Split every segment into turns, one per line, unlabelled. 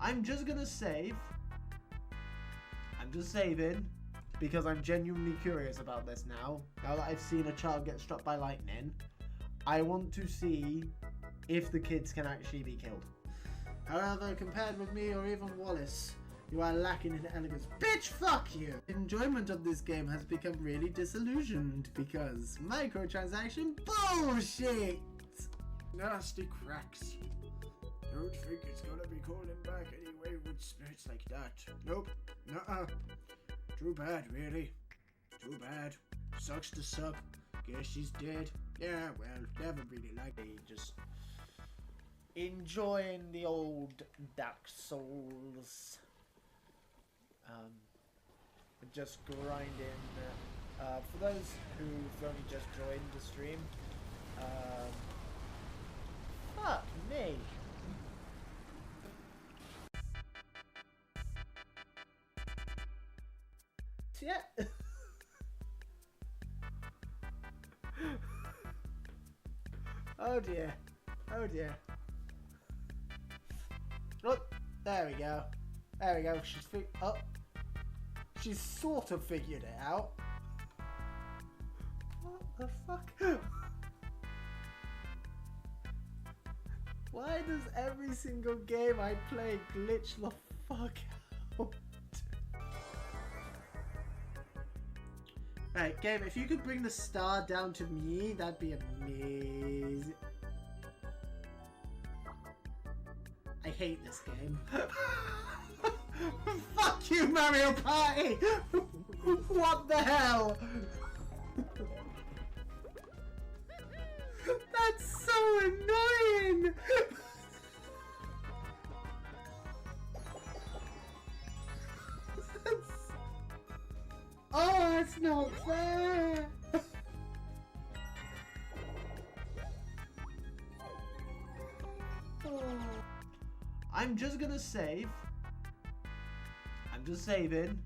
I'm just gonna save. I'm just saving because I'm genuinely curious about this now. Now that I've seen a child get struck by lightning, I want to see if the kids can actually be killed. However, compared with me or even Wallace, you are lacking in elegance. Bitch, fuck you! Enjoyment of this game has become really disillusioned because microtransaction bullshit!
Nasty cracks. Don't think it's gonna be calling back anyway with spirits like that. Nope. Nuh-uh. Too bad, really. Too bad. Sucks to suck. Guess she's dead. Yeah, well, never really liked it.
Just enjoying the old Dark Souls. Just grinding. For those who've only just joined the stream, fuck me. Yeah. Oh dear. Oh dear. Oh, there we go. There we go. She's sort of figured it out. What the fuck? Why does every single game I play glitch the fuck out? Right, game, if you could bring the star down to me, that'd be amazing. I hate this game. Fuck you, Mario Party! What the hell? That's so annoying! Oh, that's not fair! Oh. I'm just gonna save. I'm just saving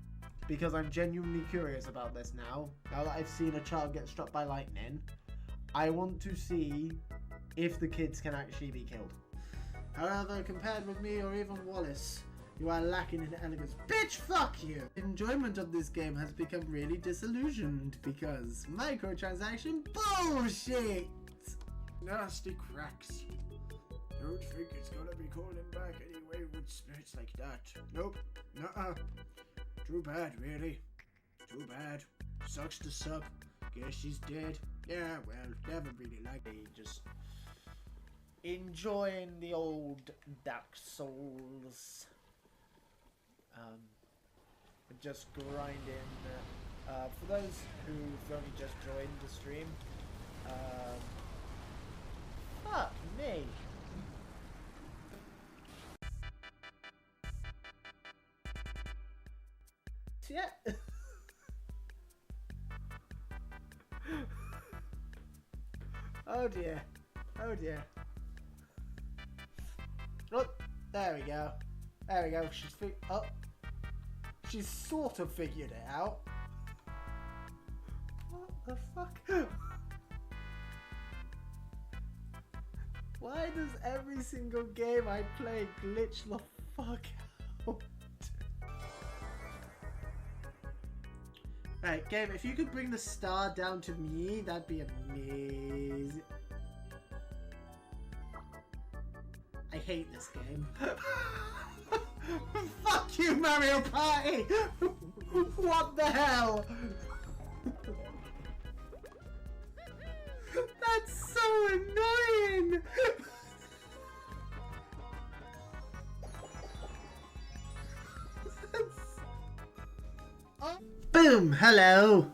because I'm genuinely curious about this now. Now that I've seen a child get struck by lightning, I want to see if the kids can actually be killed. However, compared with me or even Wallace, you are lacking in elegance. Bitch, fuck you! Enjoyment of this game has become really disillusioned because microtransaction bullshit!
Nasty cracks. Don't think it's gonna be calling back anyway with spirits like that. Nope. Nuh-uh. Too bad, really. Too bad. Sucks to suck. Guess she's dead. Yeah, well, never really liked it.
Just enjoying the old Dark Souls. Just grinding. For those who've only just joined the stream, fuck me. Yeah. Oh dear. Oh dear. Oh, there we go. There we go. She's sort of figured it out. What the fuck? Why does every single game I play glitch the fuck out? Right, game, if you could bring the star down to me, that'd be amazing. I hate this game. Fuck you, Mario Party! What the hell? That's so annoying! Boom! Hello!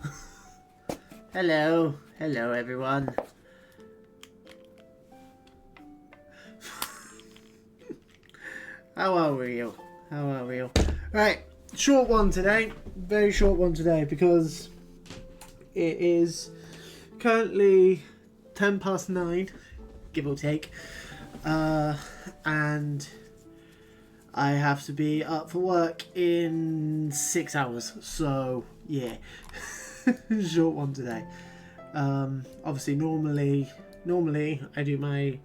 Hello! Hello, everyone. How are you? How are you? Right, short one today. Very short one today because it is currently 9:10, give or take. And I have to be up for work in 6 hours. So, yeah. Short one today. Obviously, normally I do my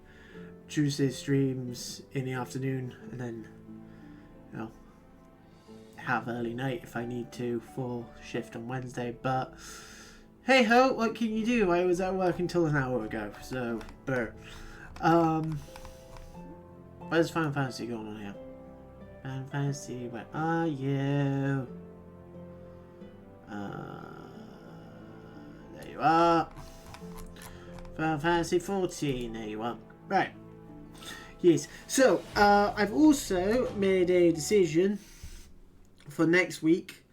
Tuesday streams in the afternoon, and then you know, have early night if I need to for shift on Wednesday, but hey ho, what can you do? I was at work until an hour ago, so brr. Where's Final Fantasy going on here? Final Fantasy, where are you? There you are. Final Fantasy 14, there you are. Right. Yes, so I've also made a decision for next week.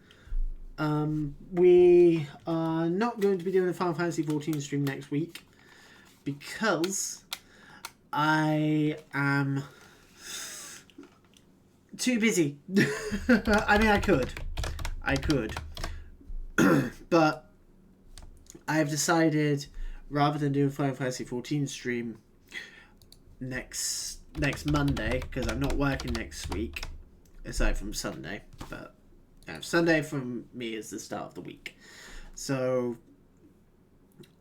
We are not going to be doing a Final Fantasy 14 stream next week because I am too busy. I mean, I could, but I've decided rather than do a Final Fantasy 14 stream next Monday, because I'm not working next week aside from Sunday, but Sunday from me is the start of the week, so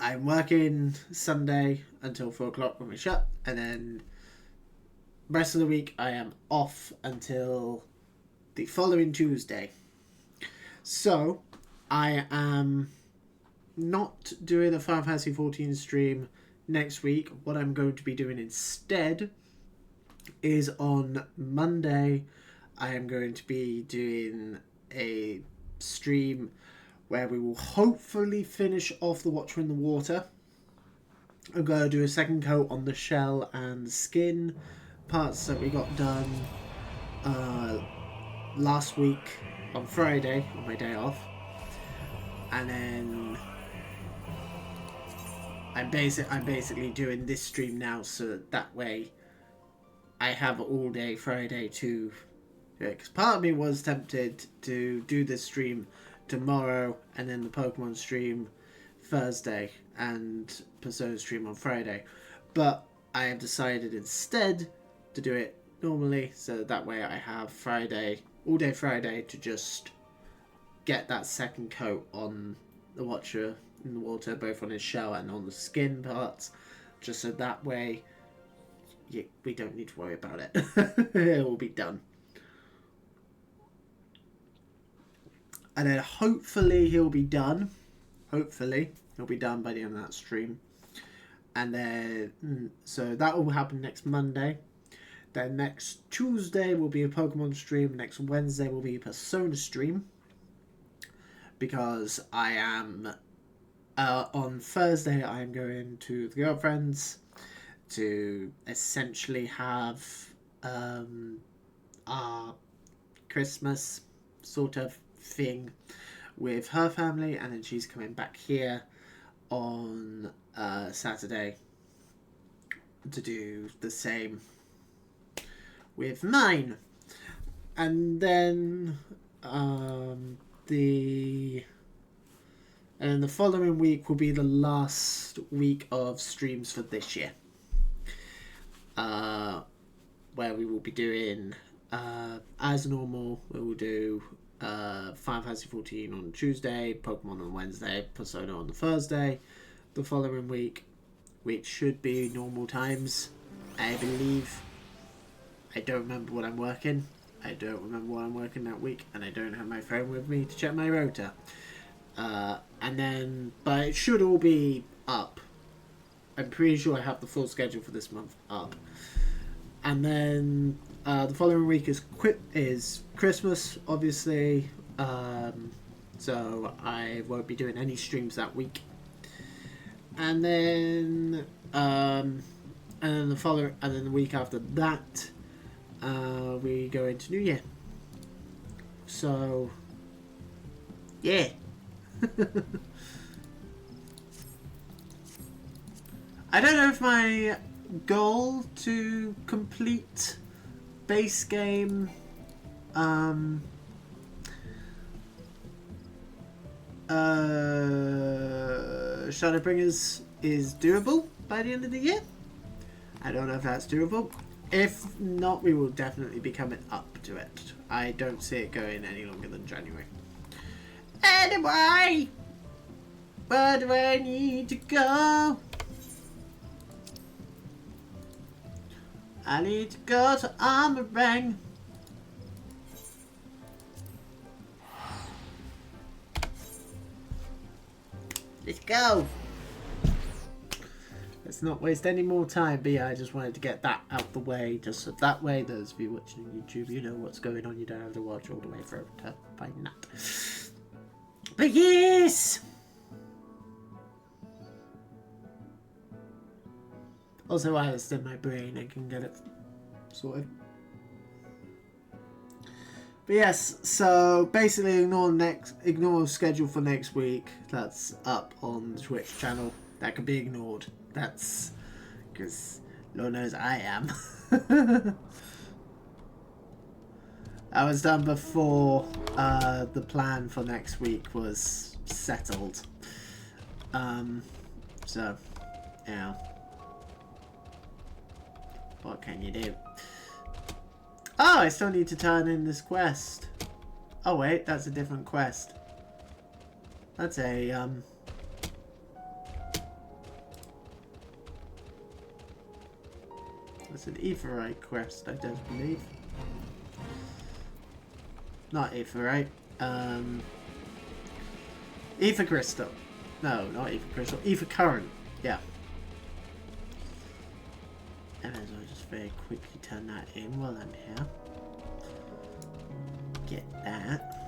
I'm working Sunday until 4 o'clock when we shut, and then rest of the week I am off until the following Tuesday. So I am not doing a Final Fantasy 14 stream next week. What I'm going to be doing instead is on Monday I am going to be doing a stream where we will hopefully finish off the Watcher in the Water. I'm going to do a second coat on the shell and skin parts that we got done last week on Friday on my day off, and then I'm basically doing this stream now so that way I have all day Friday to, because part of me was tempted to do this stream tomorrow and then the Pokemon stream Thursday and Persona stream on Friday, but I have decided instead to do it normally, so that way I have Friday, all day Friday, to just get that second coat on the Watcher in the Water, both on his shell and on the skin parts, just so that way we don't need to worry about it. It will be done. And then hopefully he'll be done. Hopefully he'll be done by the end of that stream. And then, so that will happen next Monday. Then next Tuesday will be a Pokemon stream. Next Wednesday will be a Persona stream. Because I am, on Thursday I am going to the girlfriend's to essentially have our Christmas sort of thing with her family, and then she's coming back here on Saturday to do the same with mine. And then the following week will be the last week of streams for this year, where we will be doing as normal. We will do Final Fantasy 14 on Tuesday, Pokemon on Wednesday, Persona on the Thursday. The following week, which should be normal times, I believe. I don't remember what I'm working. I don't remember what I'm working that week, and I don't have my phone with me to check my rota. And then, but it should all be up. I'm pretty sure I have the full schedule for this month up. And then the following week is Christmas, obviously. So I won't be doing any streams that week. And then the week after that, we go into New Year. So yeah. I don't know if my goal to complete base game Shadowbringers is doable by the end of the year. I don't know if that's doable. If not, we will definitely be coming up to it. I don't see it going any longer than January. Anyway, where do I need to go? I need to go to Armoring. Let's go. Let's not waste any more time, but yeah, I just wanted to get that out the way, just so that way those of you watching on YouTube, you know what's going on. You don't have to watch all the way through to find that. But yes! Also, while it's in my brain, I can get it sorted. But yes, so basically ignore schedule for next week. That's up on the Twitch channel. That can be ignored. That's because Lord knows I am. I was done before the plan for next week was settled. So, yeah. What can you do? Oh, I still need to turn in this quest. Oh wait, that's a different quest. That's a that's an Aetheryte quest, I don't believe. Not Aetheryte. Aether Crystal. No, not Aether Crystal. Aether Current. Yeah. I might as well just very quickly turn that in while I'm here. Get that.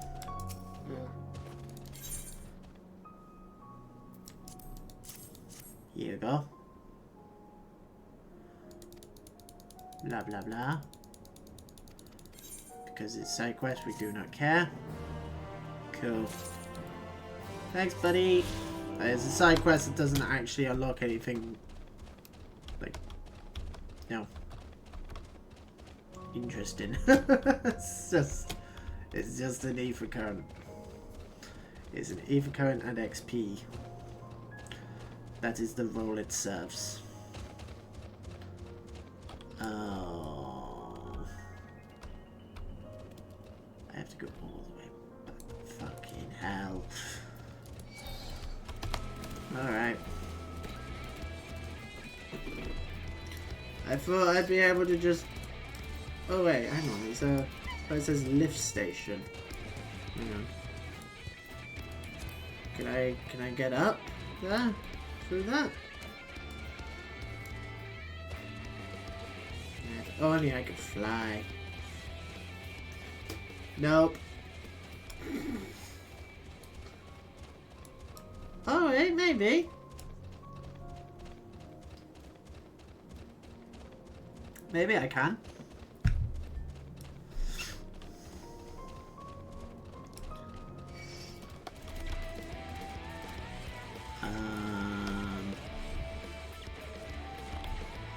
Here you go. Blah blah blah. Because it's side quest, we do not care. Cool. Thanks, buddy. It's a side quest that doesn't actually unlock anything. Like, no. Interesting. It's just an Aether Current. It's an Aether Current and XP. That is the role it serves. Oh. I have to go all the way back. Fucking hell. Alright. I thought I'd be able to just... Oh wait, hang on. It's a... Oh, it says lift station. Hang on. Can I get up there? Through that? If only I could fly. Nope. Oh, hey, maybe. Maybe I can.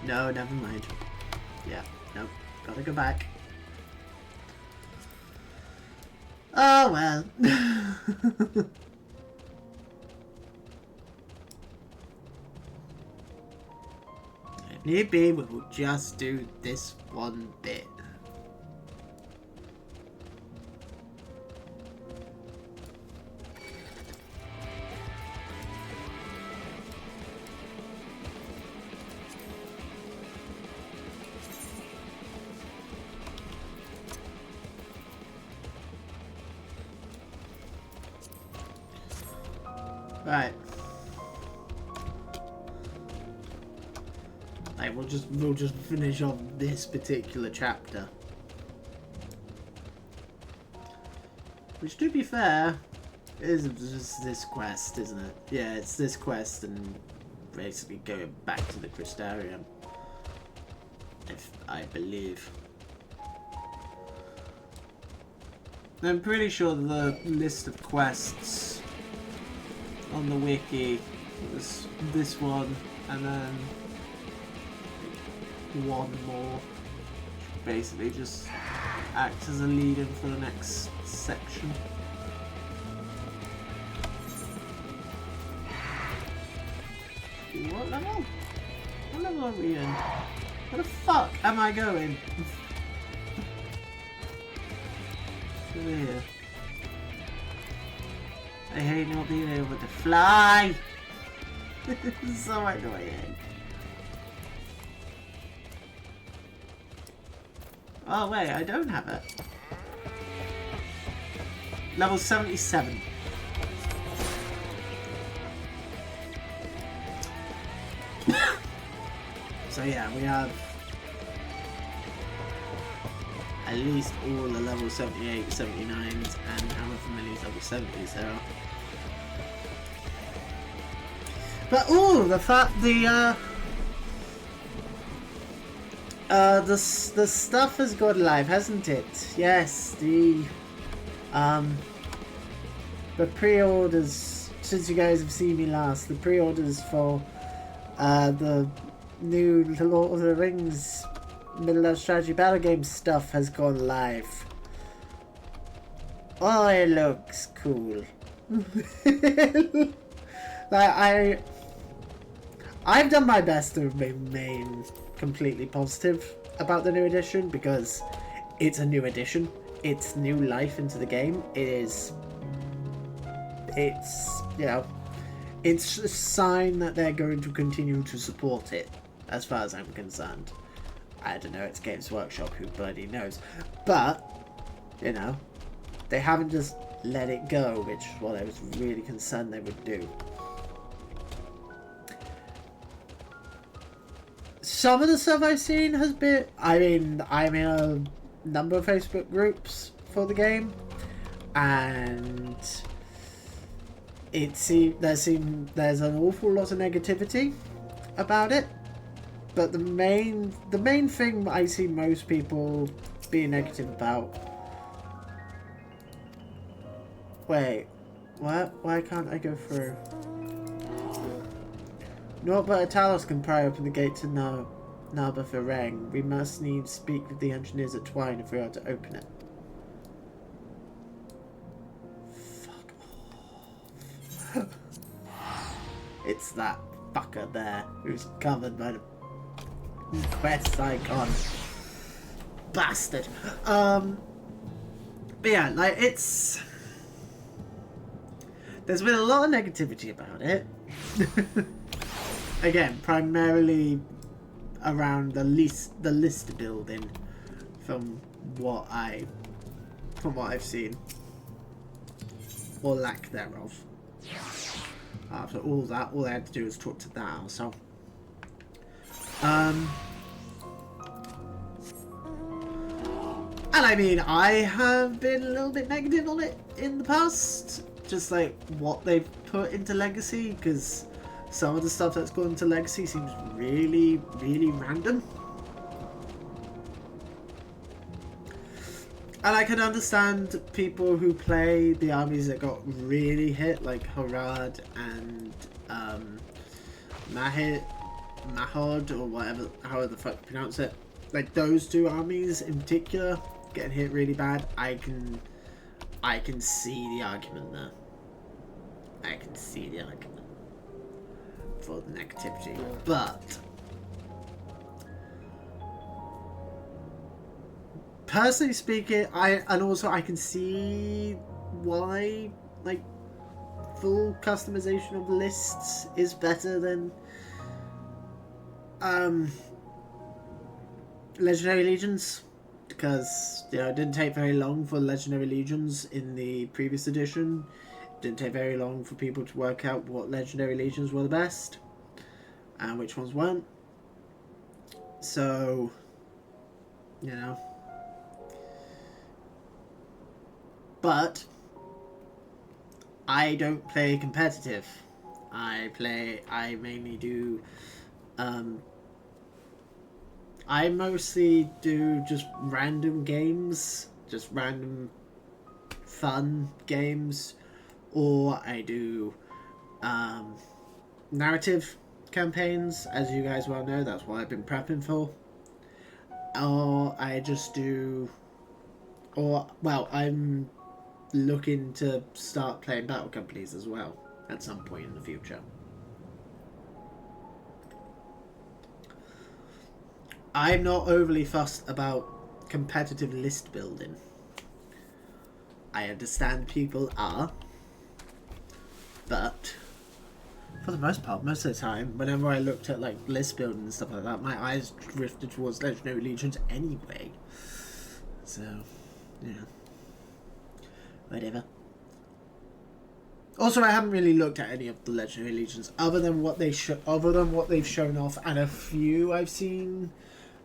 No, never mind. Yeah, nope. Gotta go back. Oh well. If need be, we will just do this one bit. Right. Like we'll just finish off this particular chapter. Which, to be fair, is just this quest, isn't it? Yeah, it's this quest and basically going back to the Crystarium. If I believe. I'm pretty sure the list of quests on the wiki was this one, and then one more. Basically just act as a lead-in for the next section. What level? What level are we in? Where the fuck am I going? Over here. I hate not being able to fly! This is so annoying. Oh wait, I don't have it. Level 77. So yeah, we have at least all the level 78, 79s, and how familiar level 70s there are. But oh, the fact the stuff has gone live, hasn't it? Yes, the pre-orders, since you guys have seen me last, the pre-orders for the new Lord of the Rings Middle-earth strategy battle game stuff has gone live. Oh, it looks cool. Like I've done my best to remain completely positive about the new edition because it's a new edition. It's new life into the game. It's you know, it's a sign that they're going to continue to support it, as far as I'm concerned. I don't know, it's Games Workshop, who bloody knows. But, you know, they haven't just let it go, which is what I was really concerned they would do. Some of the stuff I've seen has been... I mean, I'm in a number of Facebook groups for the game, and there's an awful lot of negativity about it. But the main thing I see most people being negative about... Wait, what? Why can't I go through? Naught but a Talos can pry open the gate to Naba Fereng. We must needs speak with the engineers at Twine if we are to open it. Fuck off. It's that fucker there who's covered by the quest icon. Bastard. But yeah, like it's... There's been a lot of negativity about it. Again, primarily around the list building from what I've seen. Or lack thereof. After all that, all I had to do was talk to that also. And I mean, I have been a little bit negative on it in the past. Just like what they've put into Legacy, because some of the stuff that's gone into Legacy seems really, really random. And I can understand people who play the armies that got really hit, like Harad and Mahod, or whatever, however the fuck you pronounce it. Like those two armies in particular getting hit really bad. I can see the argument there. I can see the argument for the negativity, but personally speaking, I can see why like full customization of lists is better than Legendary Legions, because you know it didn't take very long for Legendary Legions in the previous edition. It didn't take very long for people to work out what Legendary Legions were the best and which ones weren't. So, you know. But I don't play competitive. I mainly do I mostly do just random games, just random fun games, or I do narrative campaigns, as you guys well know. That's what I've been prepping for. Or I just do, or well, I'm looking to start playing battle companies as well at some point in the future. I'm not overly fussed about competitive list building. I understand people are, but for the most part, most of the time, whenever I looked at like list building and stuff like that, my eyes drifted towards Legendary Legions anyway. So, yeah, whatever. Also, I haven't really looked at any of the Legendary Legions other than what they've shown off, and a few I've seen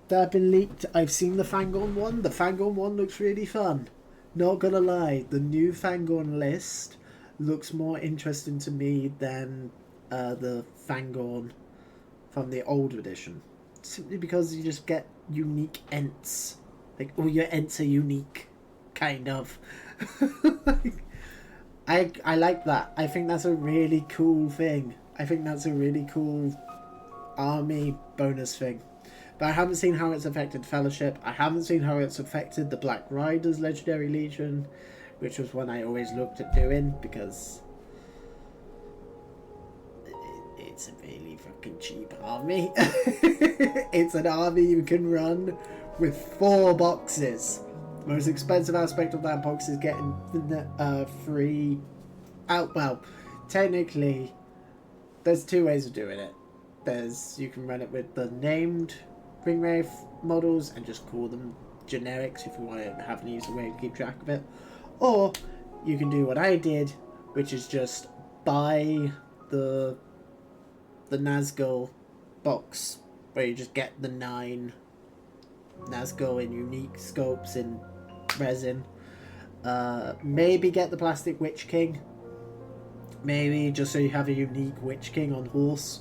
that have been leaked. I've seen the Fangorn one. The Fangorn one looks really fun. Not gonna lie, the new Fangorn list looks more interesting to me than the Fangorn from the old edition. Simply because you just get unique Ents. Like, all your Ents are unique. Kind of. I like that. I think that's a really cool thing. I think that's a really cool army bonus thing. But I haven't seen how it's affected Fellowship. I haven't seen how it's affected the Black Riders Legendary Legion, which was one I always looked at doing because it's a really fucking cheap army. It's an army you can run with 4 boxes. The most expensive aspect of that box is getting free out. Well, technically, there's 2 ways of doing it. You can run it with the named Ringwraith models and just call them generics if you want to have an easy way to keep track of it. Or you can do what I did, which is just buy the Nazgul box, where you just get the 9 Nazgul in unique sculpts in resin. Maybe get the plastic Witch King. Maybe just so you have a unique Witch King on horse.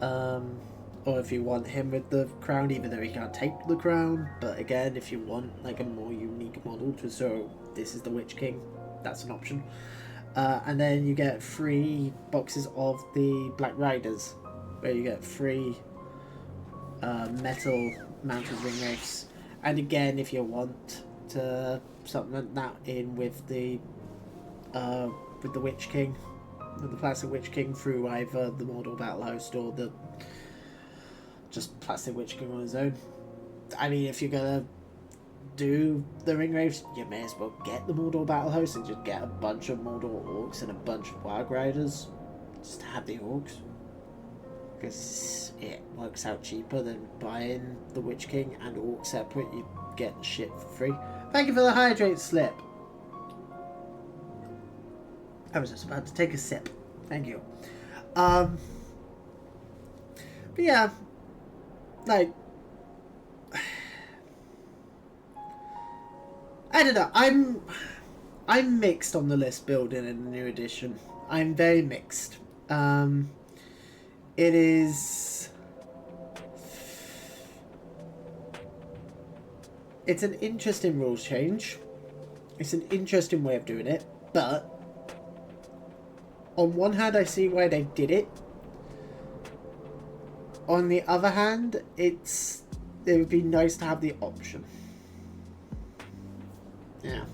Or if you want him with the crown, even though he can't take the crown. But again, if you want like a more unique model to show this is the Witch King, that's an option. And then you get 3 boxes of the Black Riders, where you get 3 metal mounted Ringwraiths. And again, if you want to supplement that in with the Witch King, with the plastic Witch King, through either the Mortal Battle Host or the just plastic Witch King on his own. I mean, if you're gonna do the Ringwraiths, you may as well get the Mortal Battle Host and just get a bunch of Mortal Orcs and a bunch of Wild Riders, just to have the Orcs, because it works out cheaper than buying the Witch King and Orc separate. You get the shit for free. Thank you for the hydrate slip. I was just about to take a sip. Thank you. But yeah, like, I don't know. I'm mixed on the list building in the new edition. I'm very mixed. It is. It's an interesting rules change. It's an interesting way of doing it, but on one hand, I see why they did it. On the other hand, it would be nice to have the option. Yeah,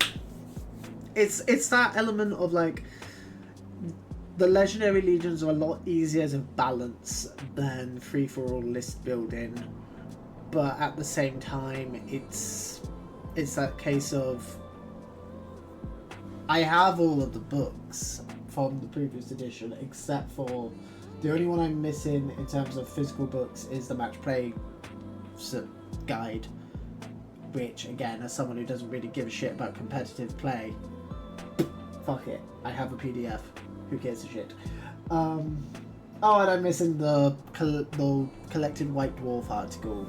it's that element of like, the Legendary Legions are a lot easier to balance than free-for-all list building, but at the same time, it's that case of, I have all of the books from the previous edition, except for the only one I'm missing in terms of physical books is the match play guide, which again, as someone who doesn't really give a shit about competitive play, fuck it, I have a PDF. Who gives a shit? Oh, and I'm missing the collected White Dwarf article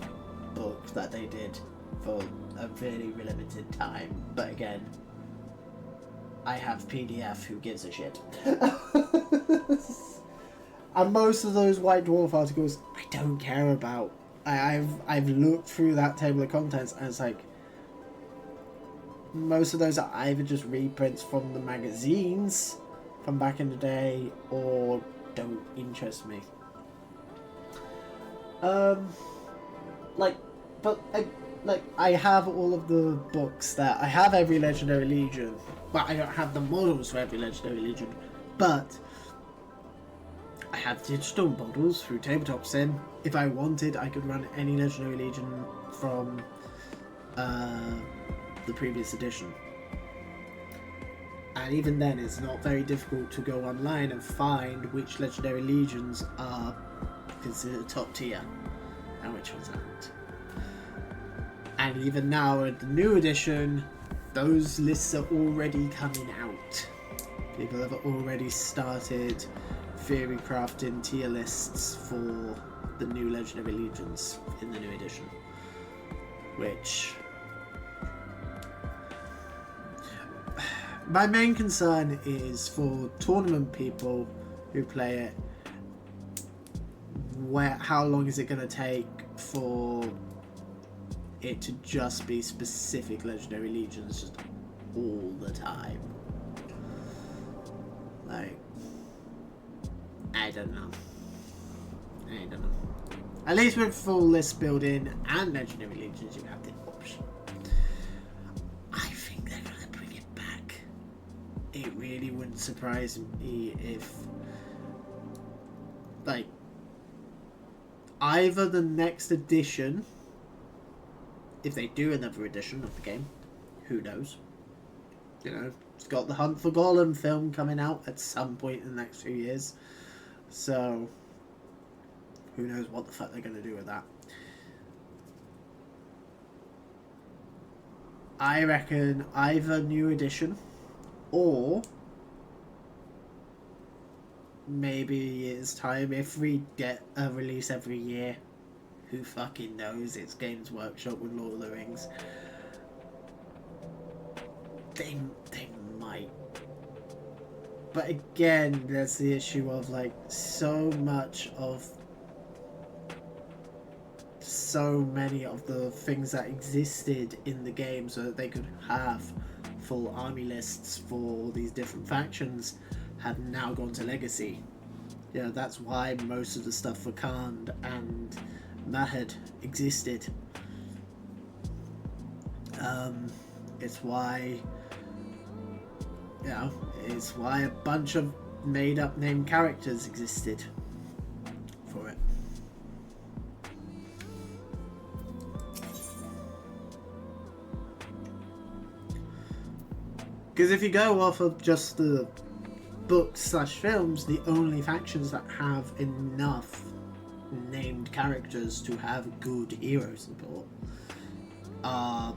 book that they did for a very limited time. But again, I have PDF. Who gives a shit? And most of those White Dwarf articles, I don't care about. I've looked through that table of contents, and it's like, most of those are either just reprints from the magazines from back in the day, or don't interest me. I have all of the books that I have every Legendary Legion, but I don't have the models for every Legendary Legion. But I have digital models through Tabletop Sim. If I wanted, I could run any Legendary Legion from the previous edition. And even then, it's not very difficult to go online and find which Legendary Legions are considered top tier and which ones aren't. And even now, in the new edition, those lists are already coming out. People have already started theory crafting tier lists for the new Legendary Legions in the new edition. Which... my main concern is for tournament people who play it, how long is it going to take for it to just be specific Legendary Legions just all the time? Like, I don't know. At least with full list building and Legendary Legions, you have the option. I think they're going to bring it back. It really wouldn't surprise me if, like, either the next edition, if they do another edition of the game, who knows? You know, it's got the Hunt for Golem film coming out at some point in the next few years. So, who knows what the fuck they're going to do with that. I reckon either new edition or maybe it's time if we get a release every year. Who fucking knows? It's Games Workshop with Lord of the Rings. They might. But again, there's the issue of like so many of the things that existed in the game so that they could have full army lists for these different factions have now gone to legacy. You know, that's why most of the stuff for Khand and Mahad existed. It's why, you know, it's why a bunch of made up named characters existed for it. Because if you go off of just the books/films, the only factions that have enough named characters to have good hero support are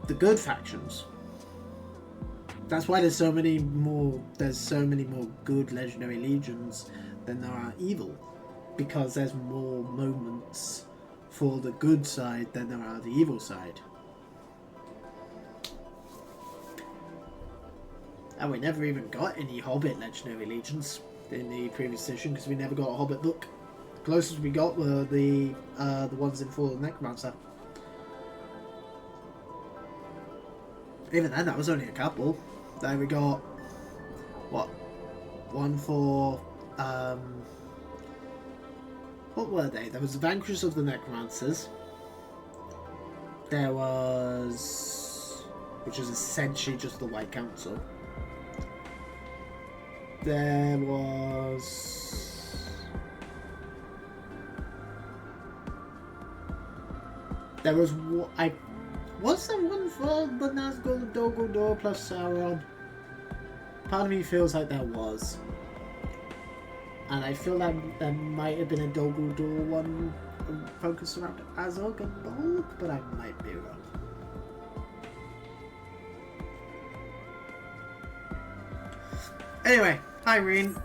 the good factions. That's why there's so many more good Legendary Legions than there are evil, because there's more moments for the good side than there are the evil side. And we never even got any Hobbit Legendary Legions in the previous edition because we never got a Hobbit book. The closest we got were the ones in Fall of the Necromancer. Even then, that was only a couple. Then we got what? One for what were they? There was the Vanquishers of the Necromancers. There was, which is essentially just the White Council. There was was there one for the Nazgul Dol plus Sauron? Part of me feels like there was, and I feel like there might have been a Dol Guldur one focused around Azog and Bolg, but I might be wrong. Anyway, Irene,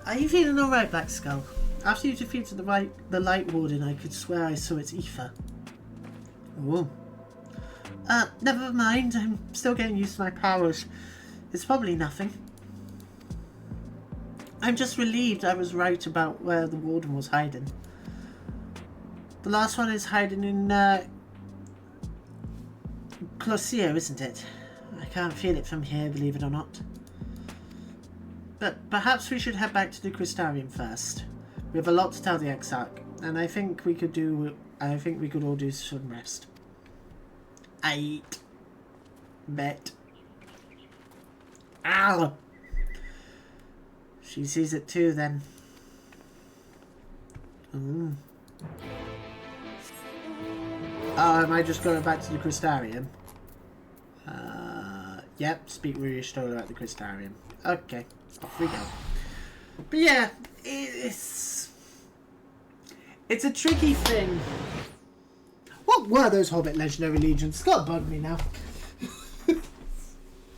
are you feeling alright, Black Skull? After you defeated the Light Warden, I could swear I saw its ether. Oh. Never mind, I'm still getting used to my powers. It's probably nothing. I'm just relieved I was right about where the Warden was hiding. The last one is hiding in, Closio, isn't it? I can't feel it from here, believe it or not. But perhaps we should head back to the Crystarium first. We have a lot to tell the Exarch, and I think we could all do some rest. Bet. Ow! She sees it too, then. Oh, am I just going back to the Crystarium? Yep, speak with your story about the Crystarium. Okay, off we go. But yeah, it's a tricky thing. What were those Hobbit Legendary Legions? It's gotta bug me now.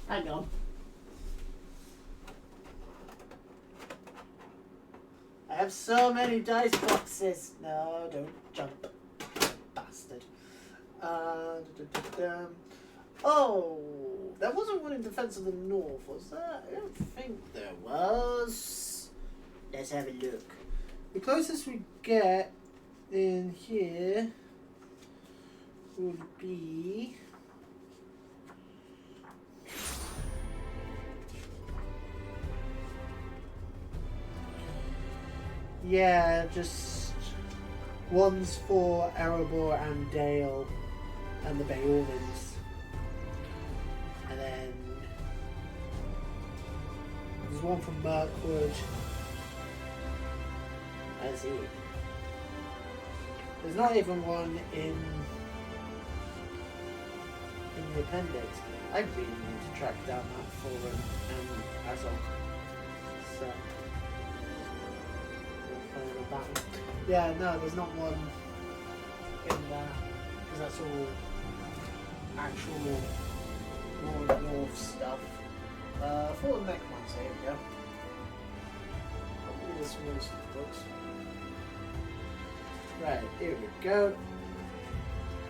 Hang on. so many dice boxes. No, don't jump. Bastard. Oh, there wasn't one in Defense of the North, was there? I don't think there was. Let's have a look. The closest we get in here would be... yeah, just one's for Erebor and Dale and the Beornins. And then there's one from Mirkwood. I see. There's not even one in the appendix. I really need to track down that forum and Azog. So yeah, no, there's not one in there because that's all actual North stuff. For the next ones, here we go. Probably the smallest of the books. Right, here we go.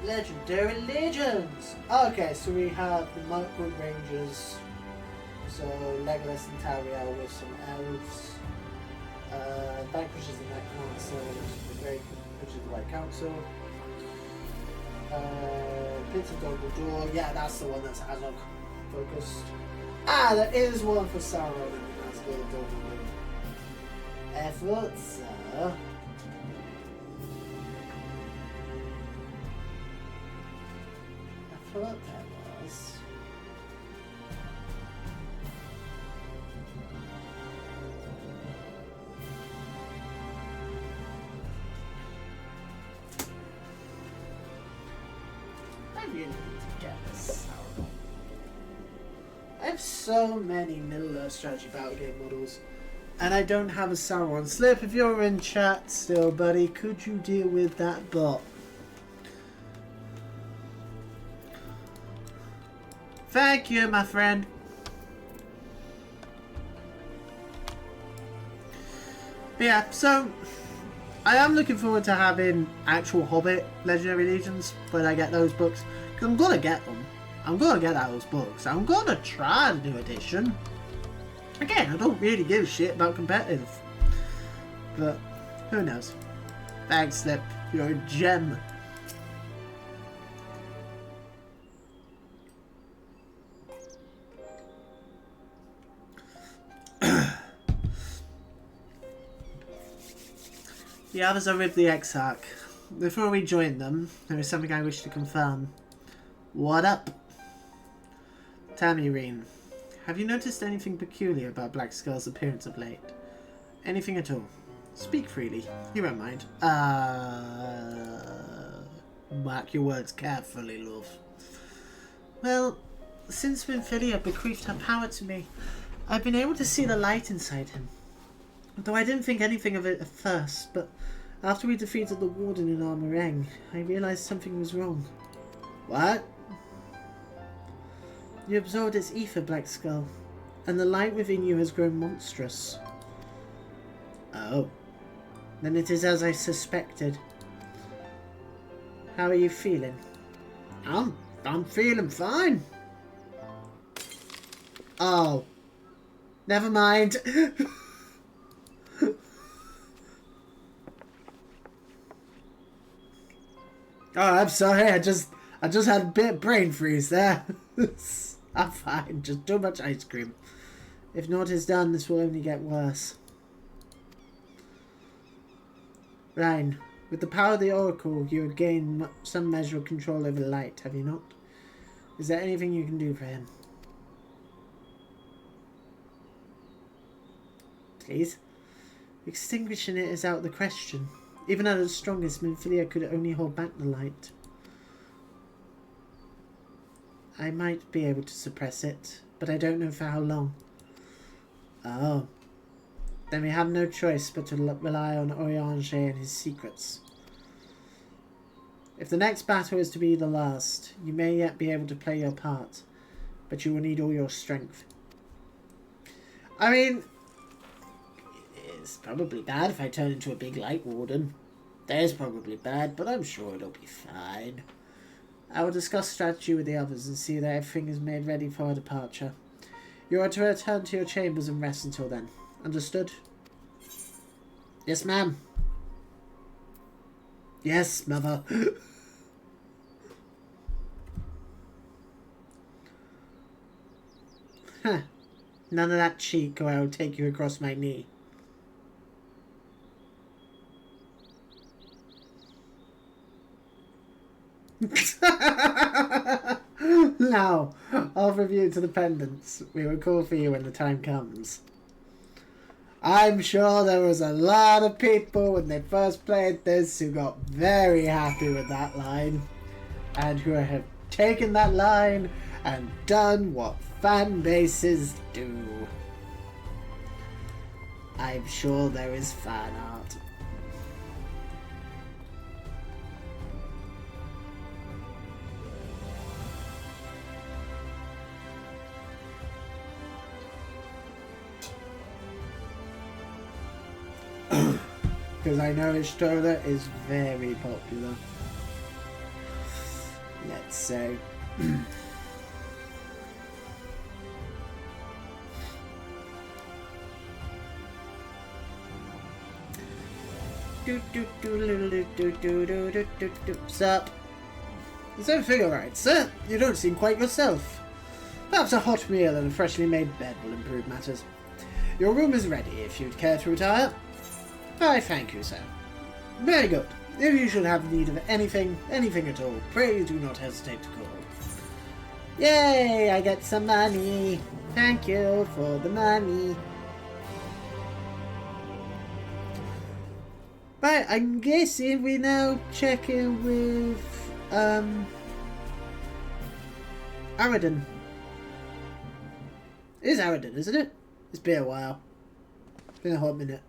Legendary Legions! Okay, so we have the Mirkwood Rangers, so Legolas and Tariel with some elves. Vanquishes the Night Council, which is the White Council. Prince of Dumbledore, yeah, that's the one that's Azog focused. Ah, there is one for Sauron in Asgard Dumbledore. Efforts, I thought that was. I really need to get this Sauron. I have so many Middle-earth strategy battle game models, and I don't have a Sauron. Slip, if you're in chat still, buddy, could you deal with that bot? Thank you, my friend. But yeah, so I am looking forward to having actual Hobbit Legendary Legions when I get those books. Because I'm going to get them. I'm going to get those books. I'm going to try the new edition. Again, I don't really give a shit about competitive. But who knows. Thanks, Slip. You're a gem. The others are with the Exarch. Before we join them, there is something I wish to confirm. What up? Tell me, Reen, have you noticed anything peculiar about Blackskull's appearance of late? Anything at all? Speak freely. You won't mind. Mark your words carefully, love. Well, since Minfilia bequeathed her power to me, I've been able to see the light inside him. Though I didn't think anything of it at first, but after we defeated the Warden in Armoreng, I realised something was wrong. What? You absorbed its ether, Blackskull, and the light within you has grown monstrous. Oh. Then it is as I suspected. How are you feeling? I'm feeling fine. Oh. Never mind. Oh, I'm sorry. I just had a bit of brain freeze there. I'm fine. Just too much ice cream. If naught is done, this will only get worse. Ryan, with the power of the Oracle, you have gained some measure of control over light, have you not? Is there anything you can do for him? Please? Extinguishing it is out of the question. Even at its strongest, Minfilia could only hold back the light. I might be able to suppress it, but I don't know for how long. Oh. Then we have no choice but to rely on Oriange and his secrets. If the next battle is to be the last, you may yet be able to play your part, but you will need all your strength. I mean, It's probably bad if I turn into a big light warden. That is probably bad, but I'm sure it'll be fine. I will discuss strategy with the others and see that everything is made ready for our departure. You are to return to your chambers and rest until then. Understood? Yes, ma'am. Yes, mother. Huh. None of that cheek or I will take you across my knee. Now, I'll review to the pendants. We will call for you when the time comes. I'm sure there was a lot of people when they first played this who got very happy with that line. And who have taken that line and done what fan bases do. I'm sure there is fan art. Because I know Ishtola is very popular. Let's say. Sup? Is everything alright, sir? You don't seem quite yourself. Perhaps a hot meal and a freshly made bed will improve matters. Your room is ready if you'd care to retire. I thank you, sir. Very good. If you should have need of anything at all, pray do not hesitate to call. Yay, I get some money. Thank you for the money. Right, I'm guessing we now check in with Aradin. It is Aradin, isn't it? It's been a while. Been a hot minute.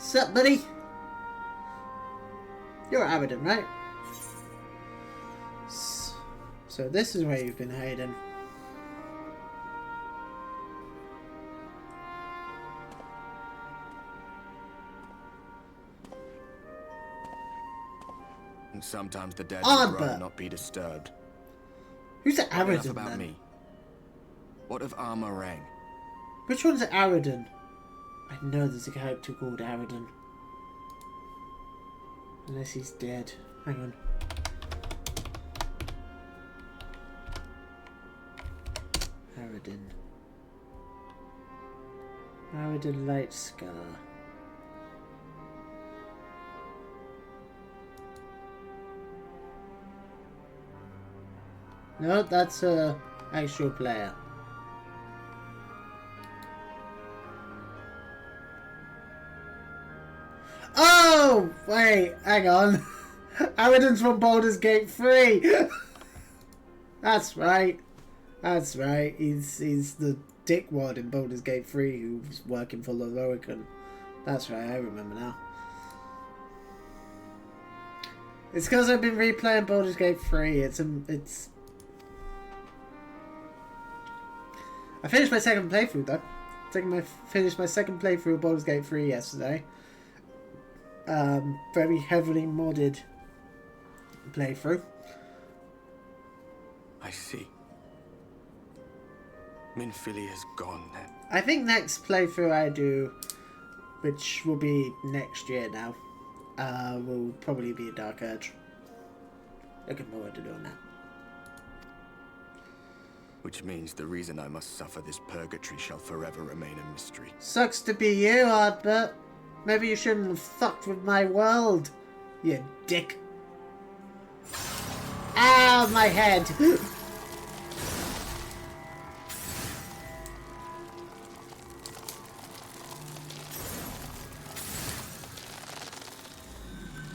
Sup, buddy? You're Aradin, right? So this is where you've been hiding.
And sometimes the dead
Odd,
would
but
rather not be disturbed.
Who's the
Enough
Aradin
about
then?
me. What of Armorang?
Which one's Aradin? I know there's a character called Aradin. Unless he's dead. Hang on. Aradin. Aradin Lightscar. No, that's a actual player. Oh, wait, hang on. Aradin's from Baldur's Gate 3. That's right. That's right. He's the dickwad in Baldur's Gate 3 who's working for Lorroican. That's right, I remember now. It's because I've been replaying Baldur's Gate 3. It's I finished my second playthrough though. Finished my second playthrough of Baldur's Gate 3 yesterday. Very heavily modded playthrough.
I see. Minfili is gone then.
I think next playthrough I do, which will be next year now, will probably be a Dark Urge. Looking forward to doing that.
Which means the reason I must suffer this purgatory shall forever remain a mystery.
Sucks to be you, Ardbert. Maybe you shouldn't have fucked with my world, you dick. Ow, my head.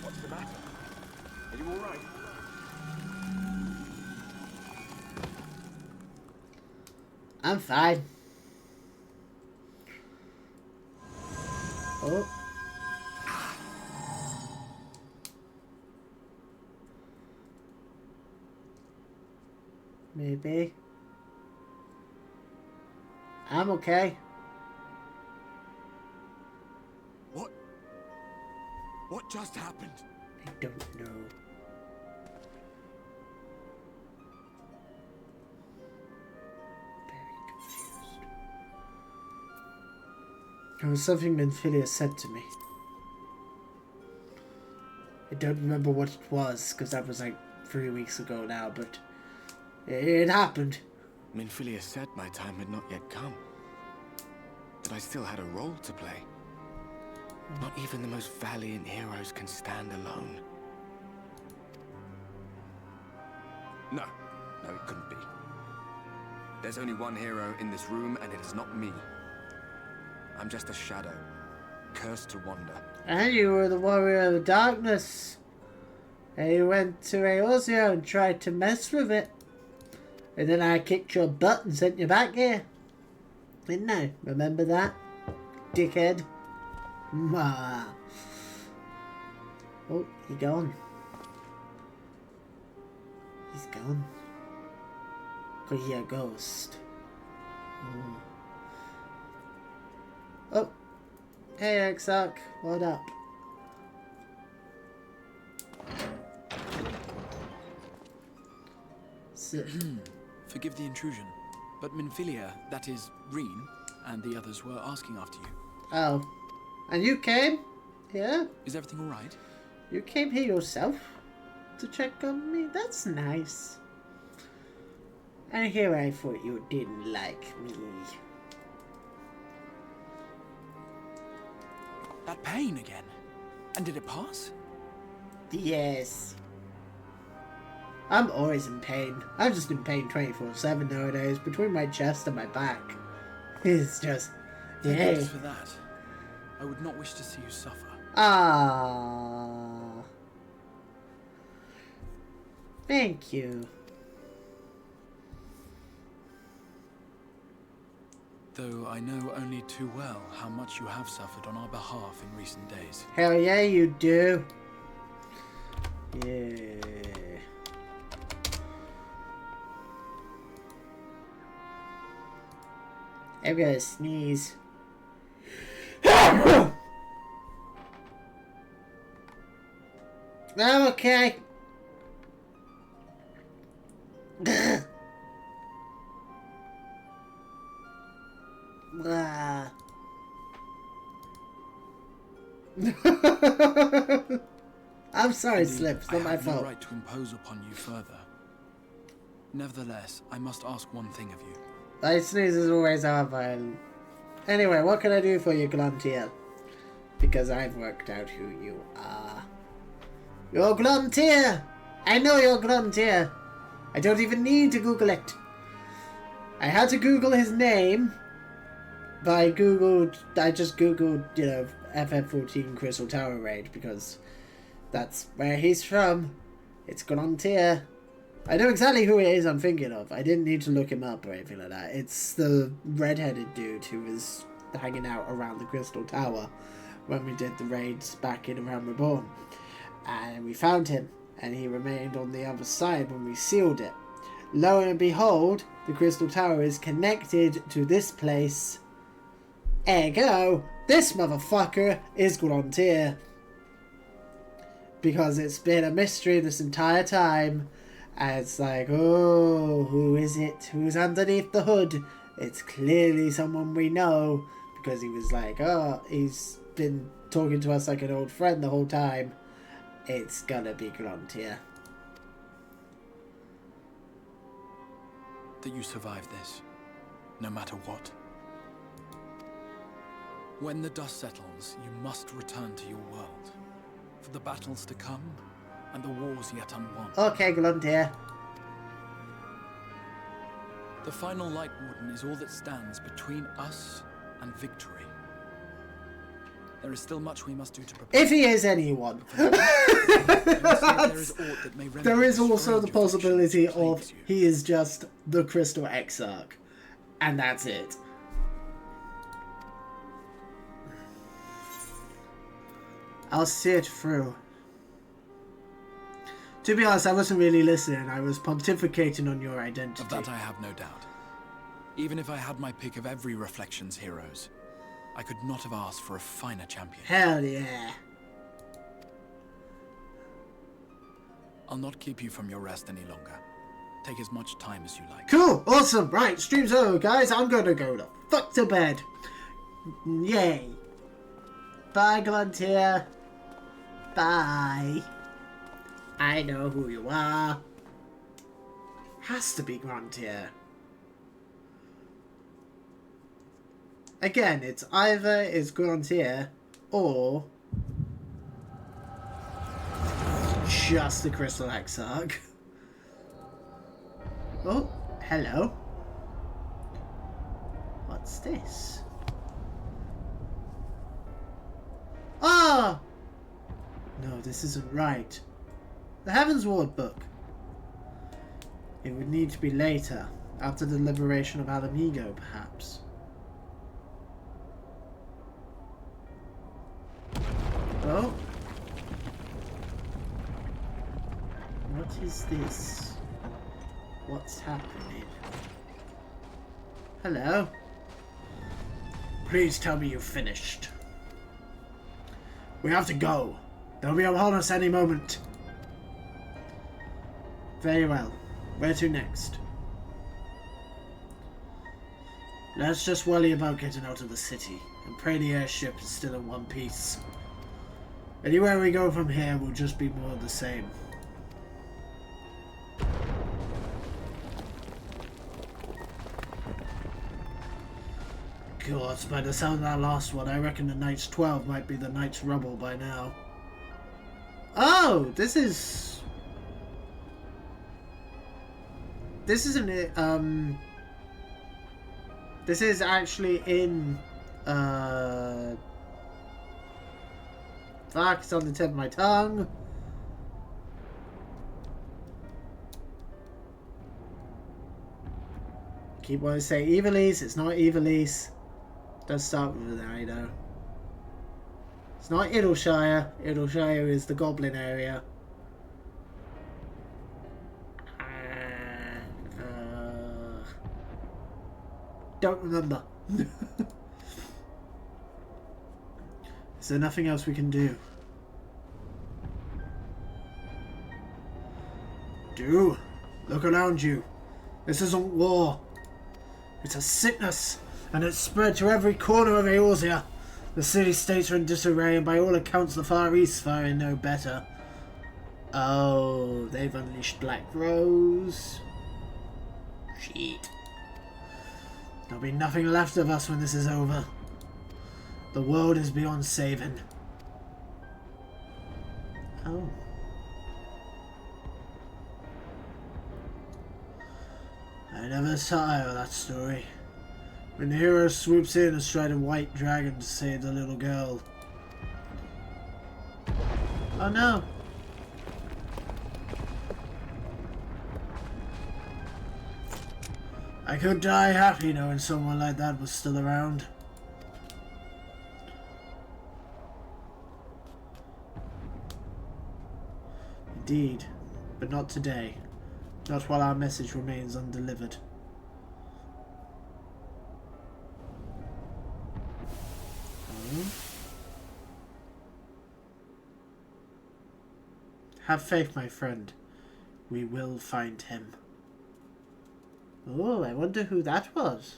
What's the matter? Are you all right?
I'm fine. Oh. Maybe. I'm okay.
What just happened?
I don't know. Very confused. There was something Minfilia said to me. I don't remember what it was, because that was like 3 weeks ago now, but it happened.
Minfilia said my time had not yet come. That I still had a role to play. Not even the most valiant heroes can stand alone. No, it couldn't be. There's only one hero in this room, and it is not me. I'm just a shadow, cursed to wander.
And you were the warrior of the darkness. And you went to Eorzea and tried to mess with it. And then I kicked your butt and sent you back here. Didn't I? Remember that? Dickhead. Ma. Oh, he's gone. He's gone. Could hear a ghost. Oh. Hey, Exarch. What up?
Forgive the intrusion, but Minfilia, that is, Reen, and the others were asking after you.
Oh. And you came here?
Is everything all right?
You came here yourself to check on me? That's nice. And here I thought you didn't like me.
That pain again? And did it pass?
Yes. I'm always in pain. I'm just in pain 24/7 nowadays, between my chest and my back. It's just...
Thank
yeah.
goodness for that. I would not wish to see you suffer.
Ah. Thank you.
Though I know only too well how much you have suffered on our behalf in recent days.
Hell yeah, you do. Yeah. I'm gonna sneeze. I'm okay. I'm sorry,
Indeed,
Slip. It's
I
not my
have no
fault.
right to impose upon you further. Nevertheless, I must ask one thing of you.
My sneezes always are violent. Anyway, what can I do for you, Gluntier? Because I've worked out who you are. You're Gluntier! I know you're Gluntier! I don't even need to Google it. I had to Google his name, but I just Googled, you know, FF14 Crystal Tower Raid, because that's where he's from. It's Gluntier. I know exactly who it is I'm thinking of. I didn't need to look him up or anything like that. It's the red-headed dude who was hanging out around the Crystal Tower when we did the raids back in Around Reborn. And we found him, and he remained on the other side when we sealed it. Lo and behold, the Crystal Tower is connected to this place. Ergo, this motherfucker is Gluntier. Because it's been a mystery this entire time. And it's like, oh, who is it? Who's underneath the hood? It's clearly someone we know. Because he was like, oh, he's been talking to us like an old friend the whole time. It's gonna be Gluntier.
That you survive this, no matter what. When the dust settles, you must return to your world. For the battles to come, and the wars yet unwon.
Okay, Gluntier.
The final Light Warden is all that stands between us and victory. There is still much we must do to prepare.
If he is anyone. There is also the possibility of he is just the Crystal Exarch. And that's it. I'll see it through. To be honest, I wasn't really listening. I was pontificating on your identity.
Of that I have no doubt. Even if I had my pick of every Reflections heroes, I could not have asked for a finer champion.
Hell yeah.
I'll not keep you from your rest any longer. Take as much time as you like.
Cool, awesome. Right, stream's over, guys. I'm gonna go the fuck to bed. Yay. Bye, Gluntier. Bye. I know who you are. Has to be Gruntier. Again, it's either is Gruntier or just the Crystal Exarch. Oh, hello. What's this? Ah! No, this isn't right. The Heavens Ward book. It would need to be later, after the liberation of Alamigo, perhaps. Oh? What is this? What's happening? Hello? Please tell me you've finished. We have to go. They'll be upon us any moment. Very well. Where to next? Let's just worry about getting out of the city, and pray the airship is still in one piece. Anywhere we go from here will just be more of the same. God, by the sound of that last one, I reckon the Knight's 12 might be the Knight's Rubble by now. Oh, this is... This isn't it, This is actually in, Fuck, it's on the tip of my tongue. Keep wanting to say Evilise, it's not Evilise. Does start with an I though. It's not Idleshire. Idleshire is the Goblin area. Don't remember. Is there nothing else we can do? Look around you. This isn't war. It's a sickness, and it's spread to every corner of Eorzea. The city-states are in disarray, and by all accounts the Far East faring no better. Oh, they've unleashed Black Rose. Shit. There'll be nothing left of us when this is over. The world is beyond saving. Oh. I never tire of that story. When the hero swoops in astride a white dragon to save the little girl. Oh no! I could die happy knowing someone like that was still around. Indeed, but not today. Not while our message remains undelivered. Have faith, my friend. We will find him. Oh, I wonder who that was.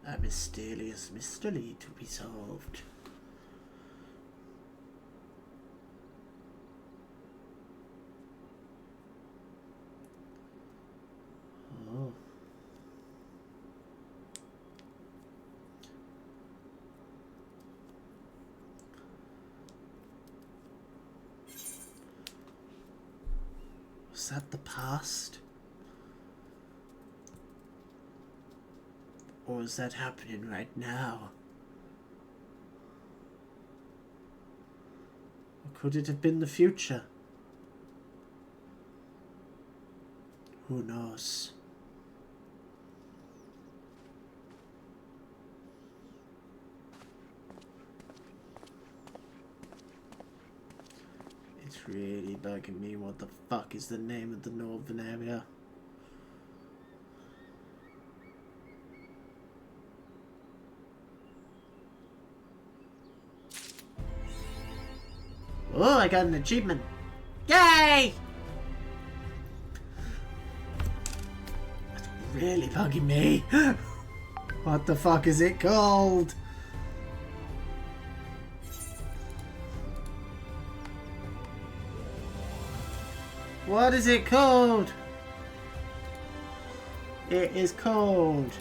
A mysterious mystery to be solved. Oh. Was that the past? Or is that happening right now? Or could it have been the future? Who knows? It's really bugging me. What the fuck is the name of the northern area? Oh, I got an achievement. Yay! That's really bugging me. What the fuck is it called? What is it called? It is called...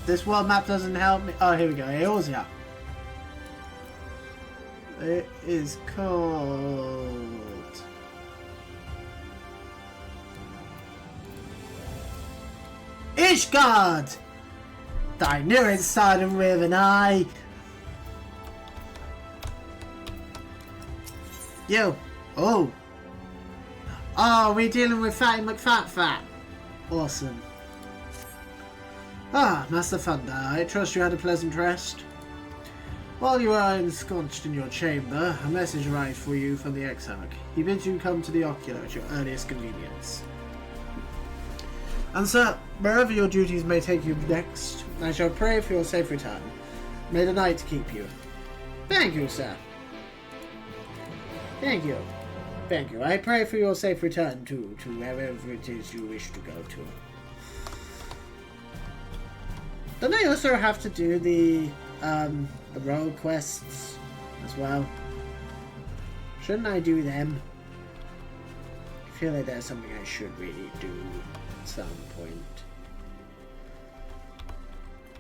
This world map doesn't help me. Oh, here we go. Eorzea. It is called... Ishgard! Thy knew it started with an I. You. Oh. Oh, we're dealing with Fatty McFat. Awesome. Ah, Master Thunder, I trust you had a pleasant rest. While you are ensconced in your chamber, a message arrived for you from the Exarch. He bids you come to the Ocular at your earliest convenience. And sir, wherever your duties may take you next, I shall pray for your safe return. May the night keep you. Thank you, sir. Thank you. Thank you. I pray for your safe return to wherever it is you wish to go to. Don't I also have to do the rogue quests as well? Shouldn't I do them? I feel like there's something I should really do at some point.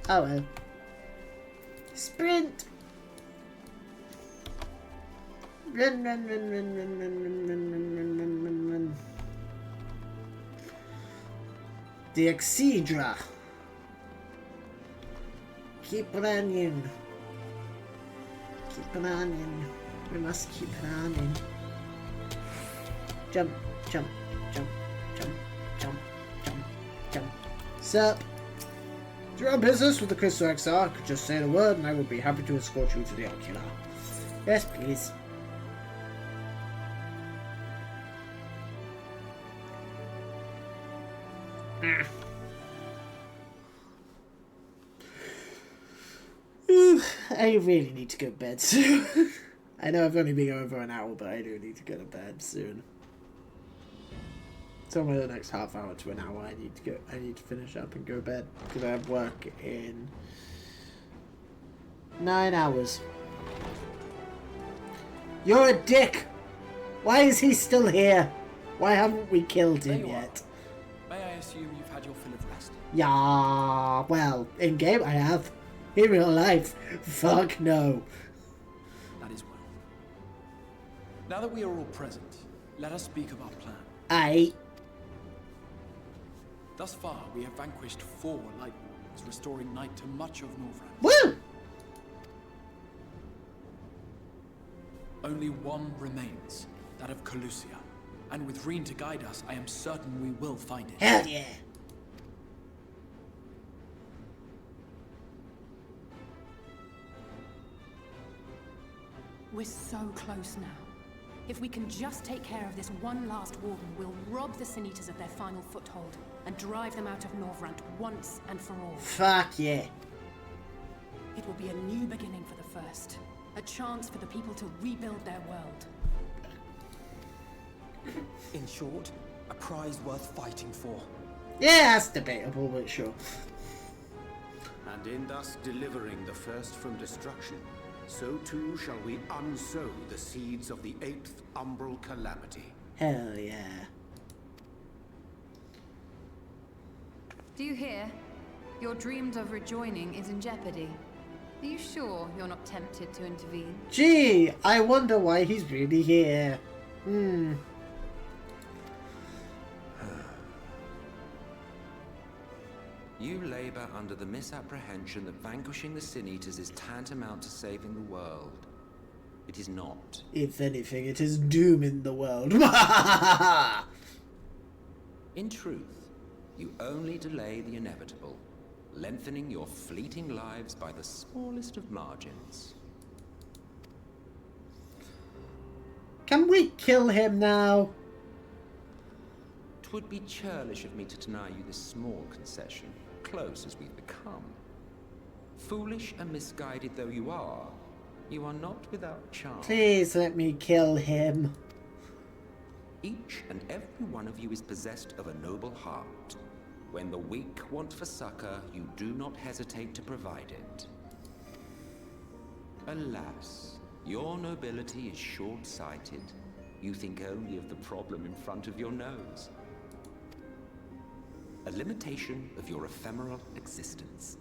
Oh well. Sprint! Run, run, run, run, run, run, run, run, run, run, run, run. The Exedra. Keep running. Keep running. We must keep running. Jump, jump, jump, jump, jump, jump, jump. Sup? If you're on business with the Crystal Exarch, just say the word and I will be happy to escort you to the Ocular. Yes, please. I really need to go to bed soon. I know I've only been over an hour, but I do need to go to bed soon. Somewhere the next half hour to an hour, I need to finish up and go to bed because I have work in 9 hours. You're a dick. Why is he still here? Why haven't we killed him yet?
May I assume you've had your fill of rest?
Yeah, well, in game I have. In real life, fuck no.
That is well. Now that we are all present, let us speak of our plan.
Aye.
Thus far, we have vanquished 4 light wards, restoring night to much of Northrend.
Woo!
Only one remains, that of Calusia. And with Reen to guide us, I am certain we will find it.
Hell yeah.
We're so close now. If we can just take care of this one last warden, we'll rob the Sin Eaters of their final foothold and drive them out of Northrend once and for all.
Fuck yeah.
It will be a new beginning for the First. A chance for the people to rebuild their world.
In short, a prize worth fighting for.
Yeah, that's debatable, but sure.
And in thus delivering the First from destruction, so too shall we unsow the seeds of the 8th umbral calamity.
Hell yeah.
Do you hear? Your dreams of rejoining is in jeopardy. Are you sure you're not tempted to intervene?
Gee, I wonder why he's really here.
You labor under the misapprehension that vanquishing the Sin Eaters is tantamount to saving the world. It is not.
If anything, it is dooming the world.
In truth, you only delay the inevitable, lengthening your fleeting lives by the smallest of margins.
Can we kill him now?
'Twould be churlish of me to deny you this small concession, close as we've become. Foolish and misguided though you are not without charm.
Please let me kill him.
Each and every one of you is possessed of a noble heart. When the weak want for succor, you do not hesitate to provide it. Alas, your nobility is short-sighted. You think only of the problem in front of your nose. A limitation of your ephemeral existence.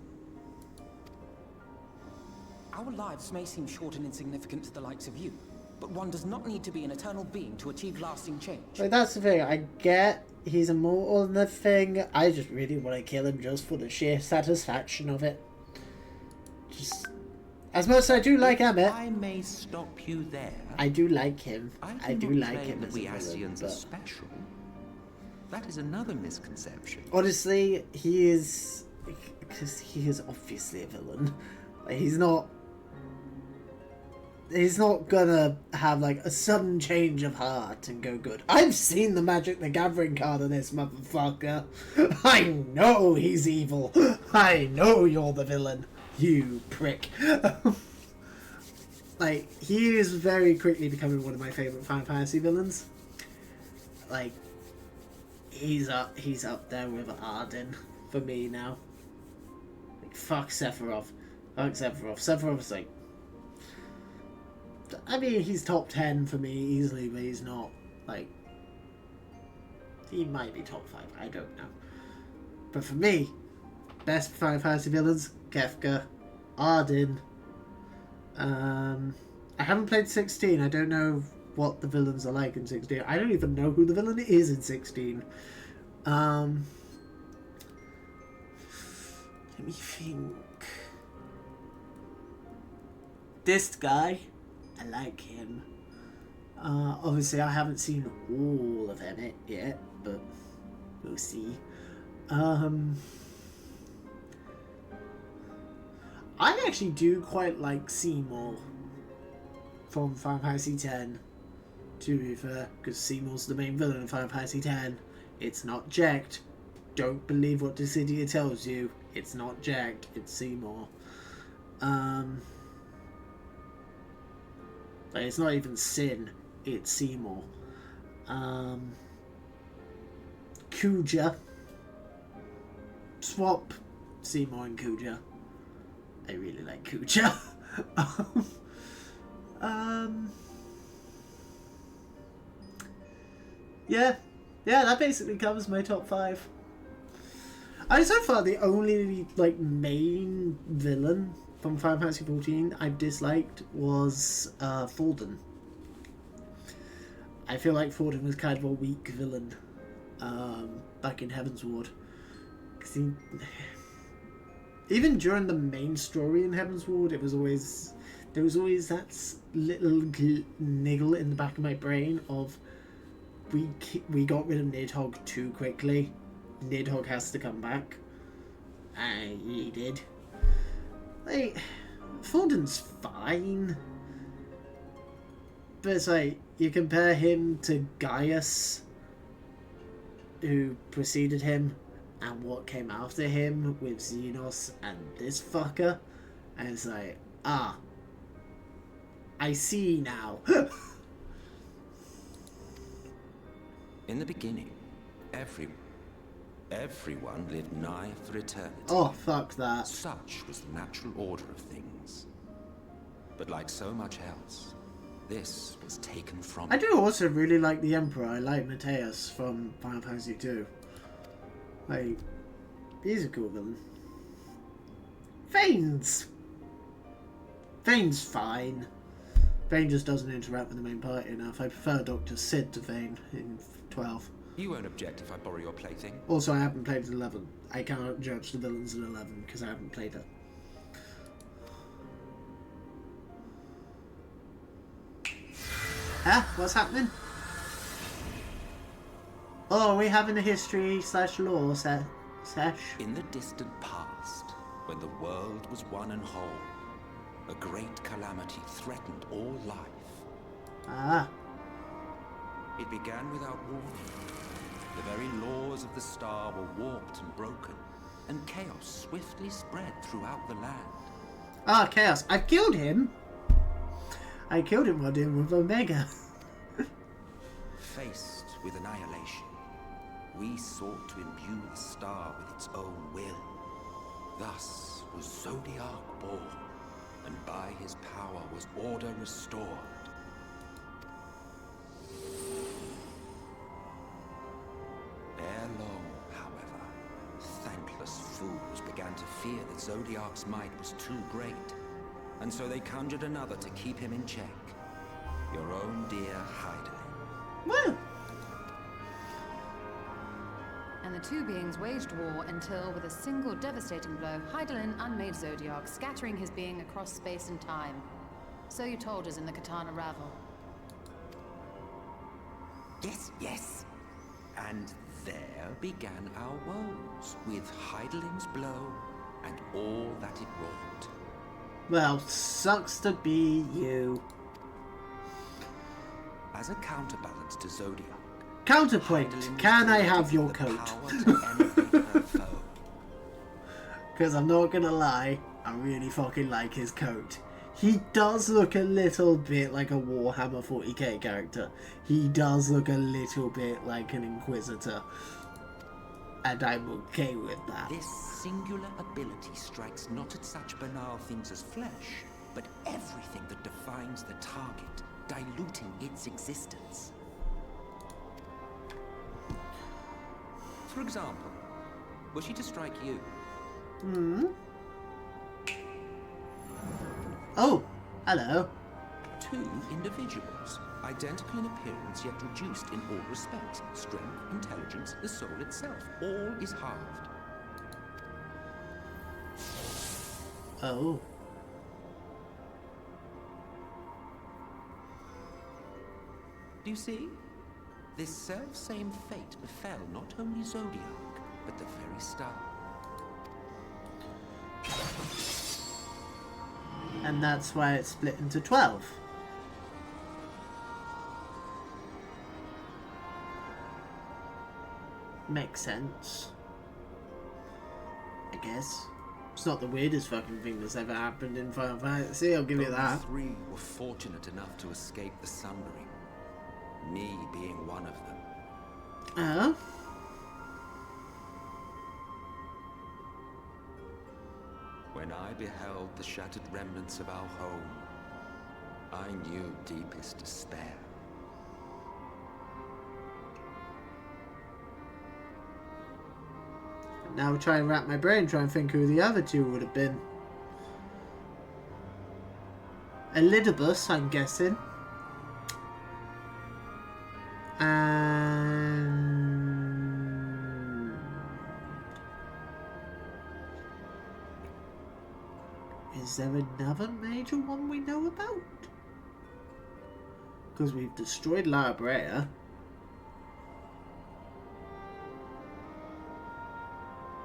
Our lives may seem short and insignificant to the likes of you, but one does not need to be an eternal being to achieve lasting change.
Like, that's the thing, I get he's immortal and the thing, I just really want to kill him just for the sheer satisfaction of it. Just, as much as I do like Emmett,
I may stop you there.
I do like him. I do like him
that
as
we
a villain,
Ascians are
but
special. That is another misconception.
honestly, he is, because he is obviously a villain. Like, he's not gonna have like a sudden change of heart and go good. I've seen the Magic the Gathering card of this motherfucker. I know he's evil. I know you're the villain, you prick. Like, he is very quickly becoming one of my favorite Final Fantasy villains. Like, he's up there with Arden for me now. Like, fuck Sephiroth. Fuck Sephiroth. Sephiroth's like, I mean, he's top 10 for me easily, but he's not, like, he might be top 5, I don't know. But for me, best Final Fantasy villains, Kefka, Arden. I haven't played 16, I don't know what the villains are like in 16. I don't even know who the villain is in 16. Let me think. This guy, I like him. Obviously, I haven't seen all of Emmett yet, but we'll see. I actually do quite like Seymour from Final Fantasy X, to be fair, because Seymour's the main villain in Final Fantasy X. It's not Jacked. Don't believe what Dissidia tells you. It's not Jacked, it's Seymour. Like, it's not even Sin, it's Seymour. Kuja. Swap Seymour and Kuja. I really like Kuja. Yeah, that basically covers my top 5. I so far the only like main villain from Final Fantasy XIV I've disliked was Fulden. I feel like Fulden was kind of a weak villain back in Heavensward. 'Cause even during the main story in Heavensward, there was always that little niggle in the back of my brain of we got rid of Nidhogg too quickly. Nidhogg has to come back, and he did. Like, Fulden's fine, but it's like you compare him to Gaius, who preceded him, and what came after him with Xenos and this fucker, and it's like, I see now.
In the beginning, everyone lived nigh for eternity.
Oh, fuck that.
Such was the natural order of things. But like so much else, this was taken from...
I do also really like the Emperor. I like Mateus from Final Fantasy 2. Like, he's a cool villain. Vane's fine. Vane just doesn't interact with the main party enough. I prefer Dr. Sid to Vane in 12.
You won't object if I borrow your plaything?
Also, I haven't played 11. I cannot judge the villains in 11 because I haven't played it. Huh? What's happening? Oh, are we having a history/lore sesh?
In the distant past, when the world was one and whole, a great calamity threatened all life.
Ah.
It began without warning. The very laws of the star were warped and broken. and chaos swiftly spread throughout the land.
Ah, Chaos. I killed him. I killed him while dealing with Omega.
Faced with annihilation, we sought to imbue the star with its own will. Thus was Zodiac born, and by his power was order restored. Ere long, however, thankless fools began to fear that Zodiac's might was too great, and so they conjured another to keep him in check. Your own dear Hydaelyn.
Well.
And the two beings waged war until, with a single devastating blow, Hydaelyn unmade Zodiac, scattering his being across space and time. So you told us in the Katana Ravel.
Yes, yes. And there began our woes, with Hydaelyn's blow and all that it wrought.
Well, sucks to be you.
As a counterbalance to Zodiac,
Counterpoint,
Hydaelyn
can I
was
have your
given the
coat?
power to elevate her foe.
Because I'm not gonna lie, I really fucking like his coat. He does look a little bit like a Warhammer 40k character. He does look a little bit like an Inquisitor. And I'm okay with that.
This singular ability strikes not at such banal things as flesh, but everything that defines the target, diluting its existence. For example, were she to strike you?
Oh, hello.
Two individuals, identical in appearance yet reduced in all respects. Strength, intelligence, the soul itself, all is halved.
Oh.
Do you see? This self-same fate befell not only Zodiac, but the very star.
And that's why it's split into 12. Makes sense. I guess. It's not the weirdest fucking thing that's ever happened in Final Fantasy, I'll give you that.
Three were fortunate enough to escape the Sundering. Me being one of them. When I beheld the shattered remnants of our home, I knew deepest despair.
Now I'll try and wrap my brain, try and think who the other two would have been. Elidibus, I'm guessing. And is there another major one we know about? Because we've destroyed La Brea.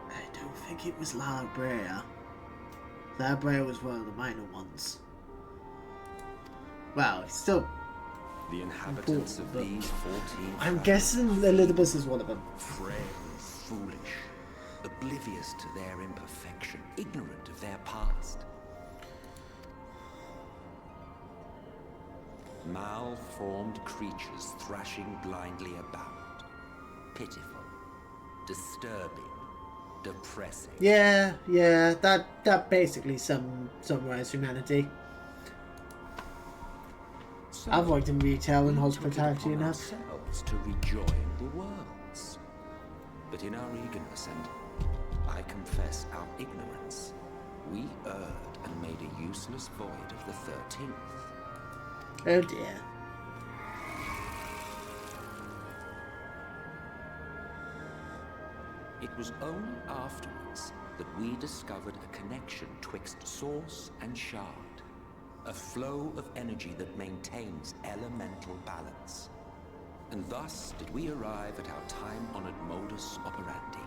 I don't think it was La Brea. La Brea was one of the minor ones. Well, it's still
The inhabitants of these 14
I'm guessing Elidibus is one of them.
frail and foolish, oblivious to their imperfection, ignorant of their past. Malformed creatures thrashing blindly about. Pitiful, disturbing, depressing.
Yeah, that basically summarized humanity.
So,
I've worked in retail and
we took it
hospitality
upon
enough.
ourselves to rejoin the worlds. But in our eagerness and, I confess, our ignorance, we erred and made a useless void of the 13th.
Oh dear.
It was only afterwards that we discovered a connection twixt source and shard. A flow of energy that maintains elemental balance. And thus did we arrive at our time-honored modus operandi.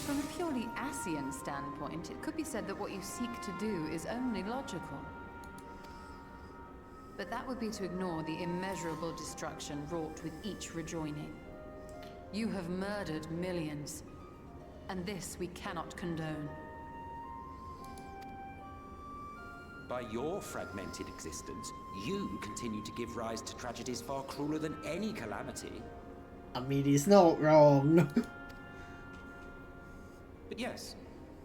From a purely Asian standpoint, it could be said that what you seek to do is only logical. But that would be to ignore the immeasurable destruction wrought with each rejoining. You have murdered millions, and this we cannot condone.
By your fragmented existence, you continue to give rise to tragedies far crueler than any calamity.
I mean, he's not wrong.
But yes,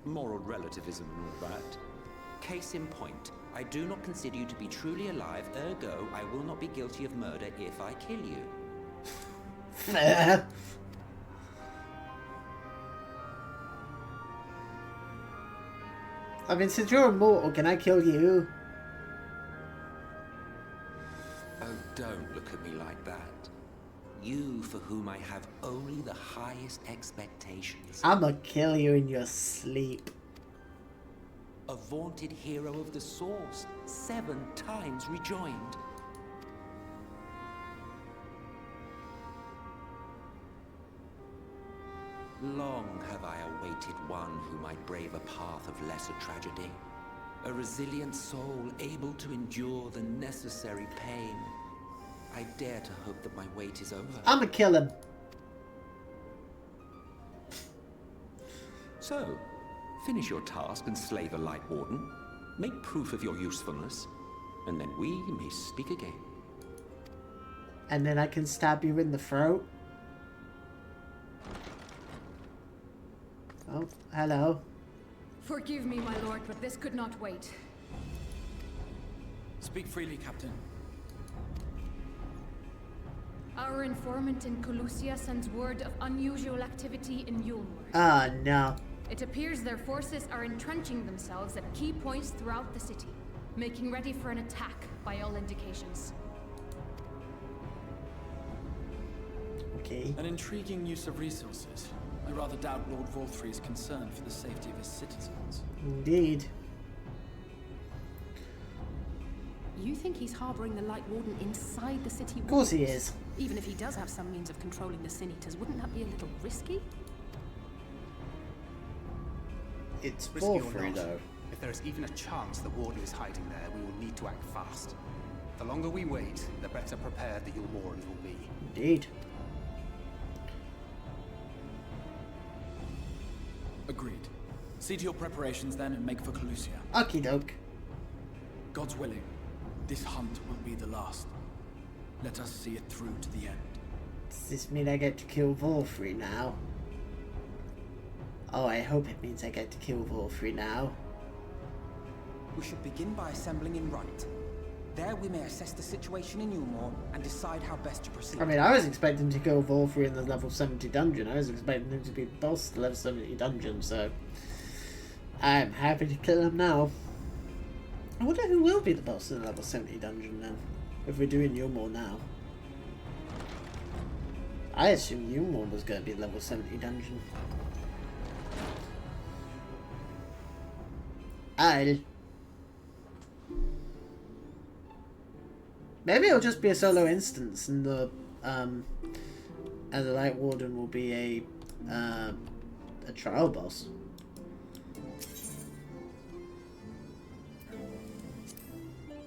moral relativism and all that. Case in point, I do not consider you to be truly alive, ergo I will not be guilty of murder if I kill you.
Fair. I mean, since you're immortal, can I kill you?
Oh, don't look at me like that. You, for whom I have only the highest expectations.
I'ma kill you in your sleep.
A vaunted hero of the Source, 7 times rejoined. Long have I awaited one who might brave a path of lesser tragedy. A resilient soul able to endure the necessary pain. I dare to hope that my wait is over.
I'ma kill him.
So, finish your task and slay the Light Warden. Make proof of your usefulness, and then we may speak again.
And then I can stab you in the throat. Oh, hello.
Forgive me, my lord, but this could not wait.
Speak freely, Captain.
Our informant in Colusia sends word of unusual activity in Yulmur.
Ah, no.
It appears their forces are entrenching themselves at key points throughout the city, making ready for an attack by all indications.
Okay.
An intriguing use of resources. I rather doubt Lord Vorthry's concern for the safety of his citizens.
Indeed.
You think he's harboring the Light Warden inside the city walls?
Of course he is.
Even if he does have some means of controlling the Sin Eaters, wouldn't that be a little risky?
It's
Risky or
Vorthry,
not,
though.
if there is even a chance the Warden is hiding there, we will need to act fast. The longer we wait, the better prepared the Yulmorans will be.
Indeed.
Agreed. See to your preparations then and make for Colusia.
Okie doke.
God's willing, this hunt will be the last. Let us see it through to the end.
Does this mean I get to kill Vorthry now? Oh, I hope it means I get to kill Vorthry now.
We should begin by assembling in right. There we may assess the situation in Yulmor and decide how best to proceed.
I mean, I was expecting to kill Vorthry in the level 70 dungeon. I was expecting him to be the boss of the level 70 dungeon, so I'm happy to kill him now. I wonder who will be the boss in the level 70 dungeon then, if we're doing Yulmor now. I assume Yulmor was going to be level 70 dungeon. Maybe it'll just be a solo instance, and the Light Warden will be a trial boss.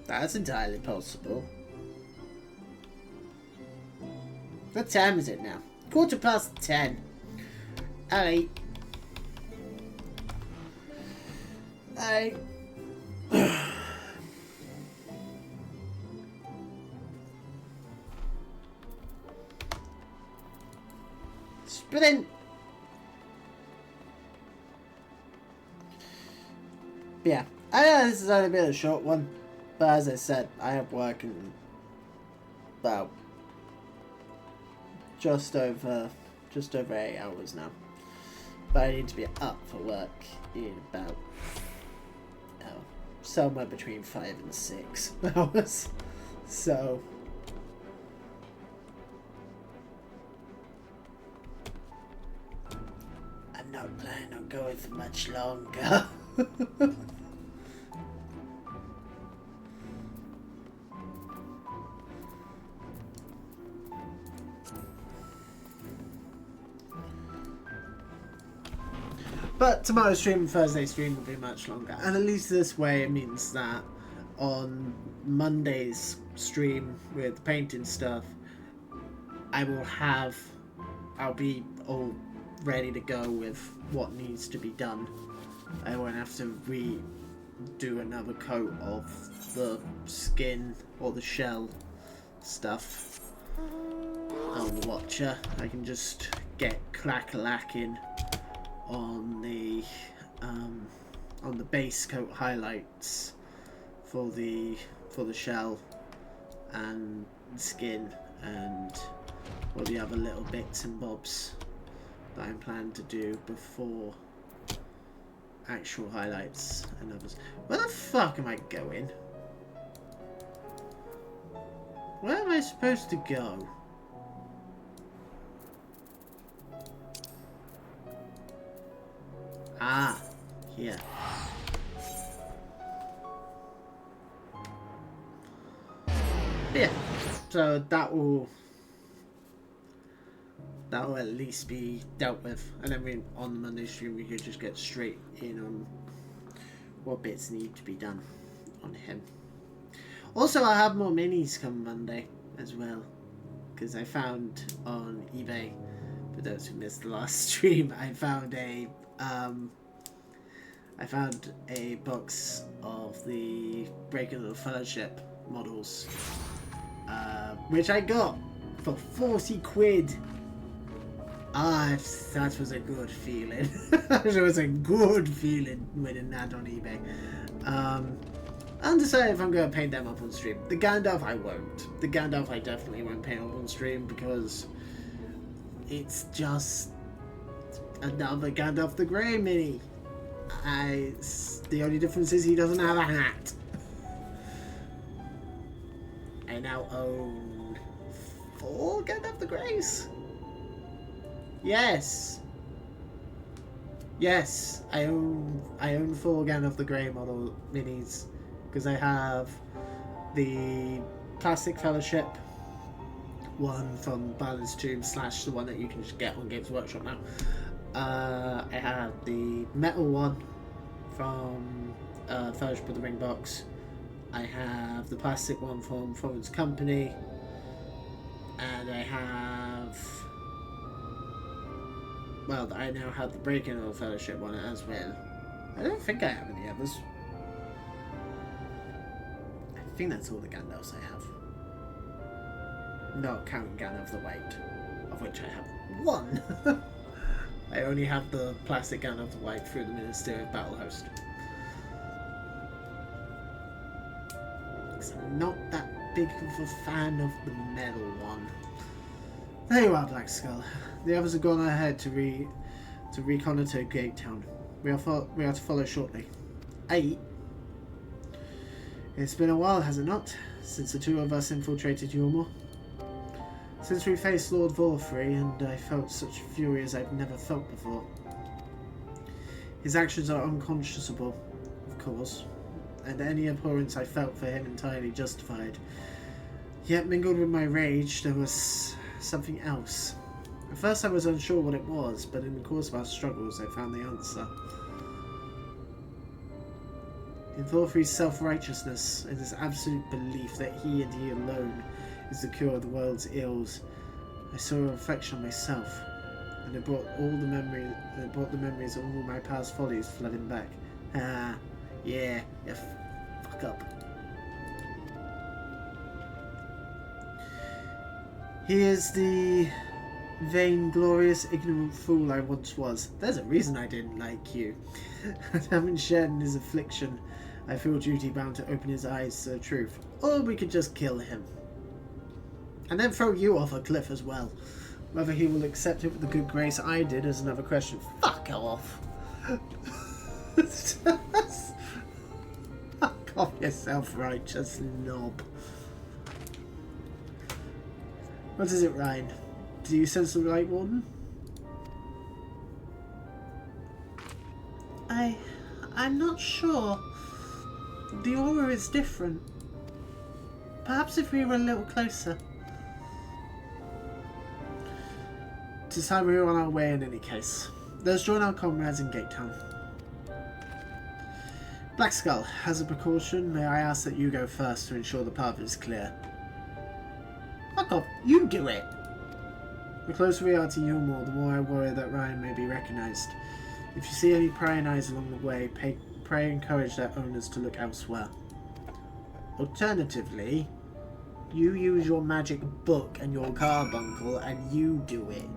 That's entirely possible. What time is it now? 10:15. Alright. Alright. Sprint! Yeah, I know this is only been a short one, but as I said, I have work in about just over 8 hours now. But I need to be up for work in about somewhere between 5 and 6 hours. So I'm not planning on going for much longer. But tomorrow's stream and Thursday's stream will be much longer, and at least this way it means that on Monday's stream with painting stuff, I'll be all ready to go with what needs to be done. I won't have to redo another coat of the skin or the shell stuff on the Watcher. I can just get clack-lacking on the base coat highlights for the shell and skin and all the other little bits and bobs that I'm planning to do before actual highlights and others. Where the fuck am I going? Where am I supposed to go? Ah, here. Yeah, so that will at least be dealt with, and then on the Monday stream we could just get straight in on what bits need to be done on him. Also, I have more minis come Monday as well, because I found on eBay, for those who missed the last stream, I found a box of the Breaking of the Fellowship models, which I got for 40 quid. Ah, that was a good feeling. It was a good feeling winning that on eBay. Undecided if I'm going to paint them up on stream. The Gandalf I won't. The Gandalf I definitely won't paint up on stream because it's just another Gandalf the Grey mini. The only difference is he doesn't have a hat. I now own 4 Gandalf the Greys. Yes. Yes, I own 4 Gandalf the Grey model minis because I have the Plastic Fellowship one from Balin's Tomb / the one that you can just get on Games Workshop now. I have the metal one from Fellowship of the Ring box. I have the plastic one from Foreign's Company, and I now have the Breaking of the Fellowship one as well. I don't think I have any others. I think that's all the Gandalfs I have. Not counting Gandalf the White, of which I have 1. I only have the plastic Gandalf the White through the Ministry of Battle Host. Because I'm not that big of a fan of the metal one. There you are, Black Skull. The others have gone ahead to reconnoiter Gate Town. We are to follow shortly. 8. It's been a while, has it not, since the 2 of us infiltrated Yulmore? Since we faced Lord Vorfrey, and I felt such fury as I've never felt before. His actions are unconscionable, of course, and any abhorrence I felt for him entirely justified. Yet mingled with my rage, there was something else. At first I was unsure what it was, but in the course of our struggles I found the answer. In Thorfrey's self-righteousness and his absolute belief that he and he alone is the cure of the world's ills, I saw a reflection of myself, and it brought the memories of all my past follies flooding back. Ah, yeah, you fuck up. He is the vain-glorious, ignorant fool I once was. There's a reason I didn't like you. And having shared in his affliction, I feel duty-bound to open his eyes to the truth. Or we could just kill him. And then throw you off a cliff as well. Whether he will accept it with the good grace I did is another question. Fuck off! Fuck off, you self-righteous knob. What is it, Ryan? Do you sense the light, Warden? I'm not sure. The aura is different. Perhaps if we were a little closer. Decide we're on our way in any case. Let's join our comrades in Gate Town. Blackskull, as a precaution, may I ask that you go first to ensure the path is clear? Fuck off, you do it! The closer we are to Yulmore, the more I worry that Ryan may be recognized. If you see any prying eyes along the way, pray encourage their owners to look elsewhere. Alternatively, you use your magic book and your carbuncle and you do it.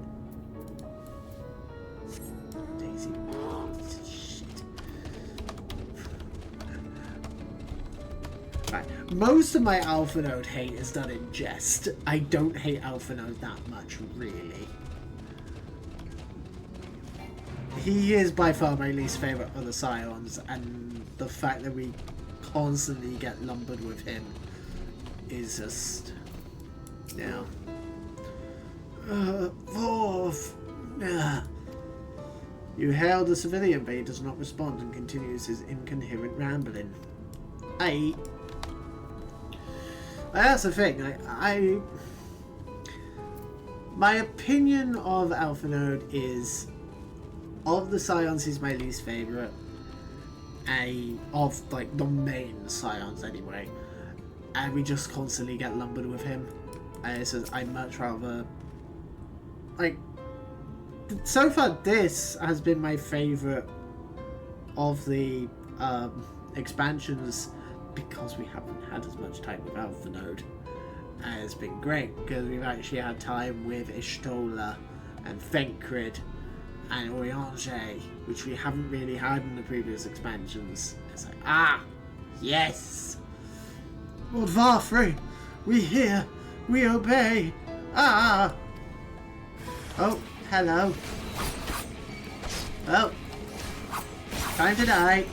Daisy. Shit. Right. Most of my Alpha Node hate is done in jest. I don't hate Alpha Node that much, really. He is by far my least favourite of the Scions, and the fact that we constantly get lumbered with him is just... yeah. You hail the civilian, but he does not respond and continues his incoherent rambling. That's the thing. My opinion of Alpha Node is, of the Scions, he's my least favourite. Of like the main Scions, anyway. And we just constantly get lumbered with him. And so I'd much rather, like, so far this has been my favourite of the expansions, because we haven't had as much time with Alpha Node. And it's been great because we've actually had time with Ishtola and Fenkrid and Oriange, which we haven't really had in the previous expansions. It's like, yes! Lord Varfrey, we hear, we obey. Oh, hello. Oh, time to die.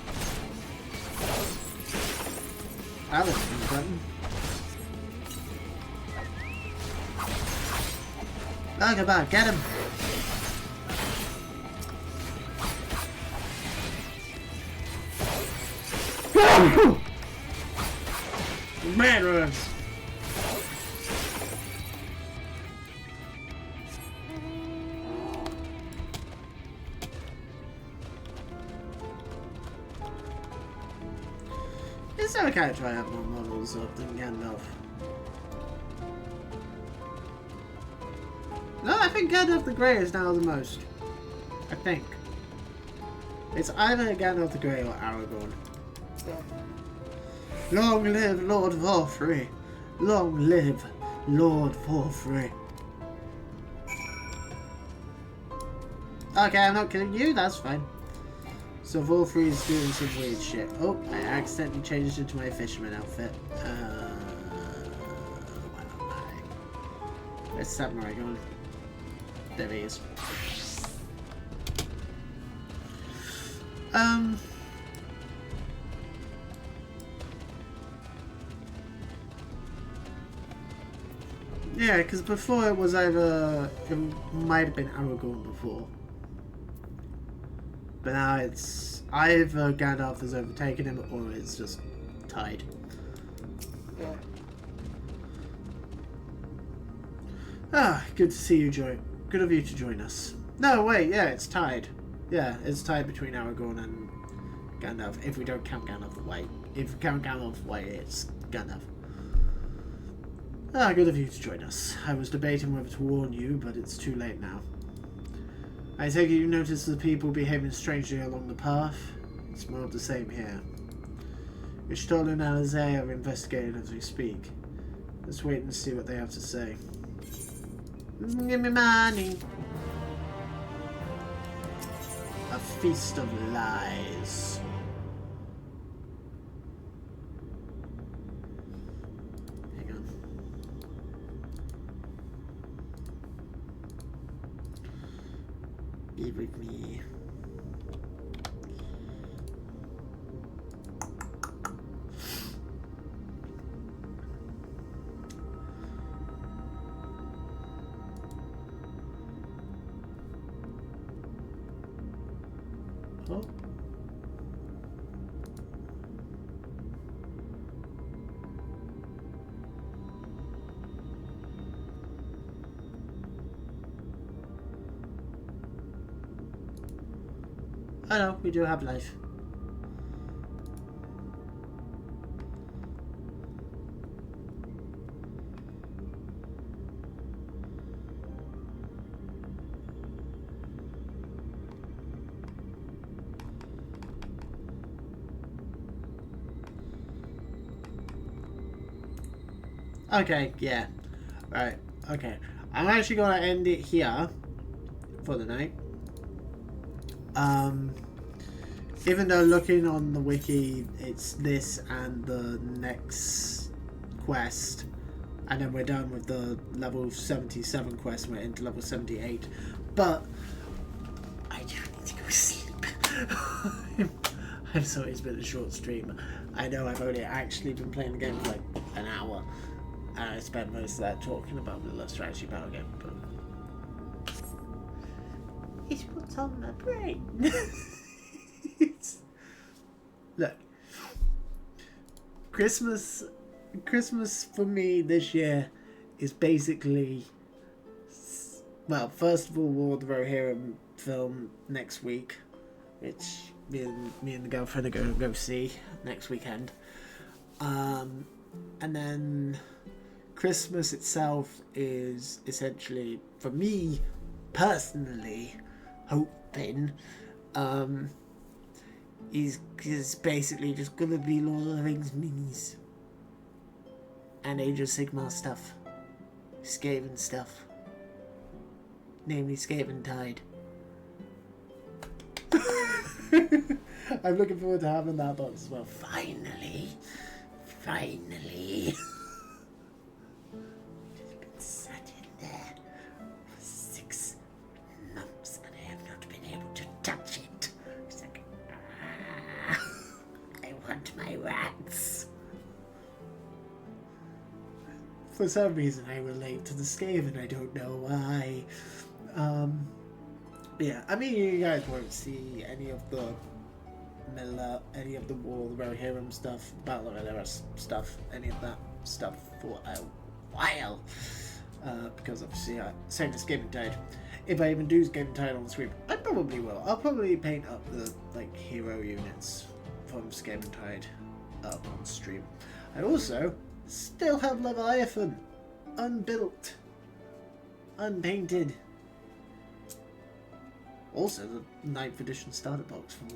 That was a button. Oh, goodbye, get him. Man runs. It's okay to try out more models of than Gandalf. No, I think Gandalf the Grey is now the most. I think. It's either Gandalf the Grey or Aragorn. Long live Lord Varfrey! Long live Lord Varfrey! Okay, I'm not killing you, that's fine. So Varfrey is doing some weird shit. Oh, I accidentally changed into my fisherman outfit. Why not I? Where's Samurai gone? There he is. Yeah, because before it was either... it might have been Aragorn before. But now it's either Gandalf has overtaken him or it's just tied. Good to see you, Joy. Good of you to join us. No, wait, yeah, it's tied. Yeah, it's tied between Aragorn and Gandalf, if we don't count Gandalf the White. If we count Gandalf the White, it's Gandalf. Good of you to join us. I was debating whether to warn you, but it's too late now. I take it you notice the people behaving strangely along the path? It's more of the same here. Ishtal and Alizé are investigating as we speak. Let's wait and see what they have to say. Give me money! A feast of lies. Hang on. Be with me. Oh. Oh no, we do have life. Okay, yeah. Right, okay. I'm actually gonna end it here for the night. Even though looking on the wiki, it's this and the next quest, and then we're done with the level 77 quest, we're into level 78. But I do need to go sleep. I'm sorry it's been a short stream. I know I've only actually been playing the game for like an hour, and I spent most of that talking about the strategy battle game, but it's what's on my brain. Look, Christmas for me this year is basically, well, first of all, War of the Rohirrim film next week, which me and the girlfriend are going to go see next weekend. And then Christmas itself is essentially, for me personally, hoping, is basically just gonna be Lord of the Rings minis and Age of Sigmar stuff, Skaven stuff, namely Skaven Tide. I'm looking forward to having that box as well. Finally. It's been sat in there for 6 months and I have not been able to touch it. It's like, I want my rats. For some reason I relate to the Skaven, I don't know why. Yeah, I mean, you guys won't see any of the War of the Rohirrim stuff, Battle of Elera stuff, any of that stuff for a while. Because obviously, same as Skaven Tide. If I even do Skaven Tide on the stream, I probably will. I'll probably paint up the hero units from Skaven Tide up on stream. I also still have Leviathan unbuilt, unpainted. Also, the 9th edition starter box from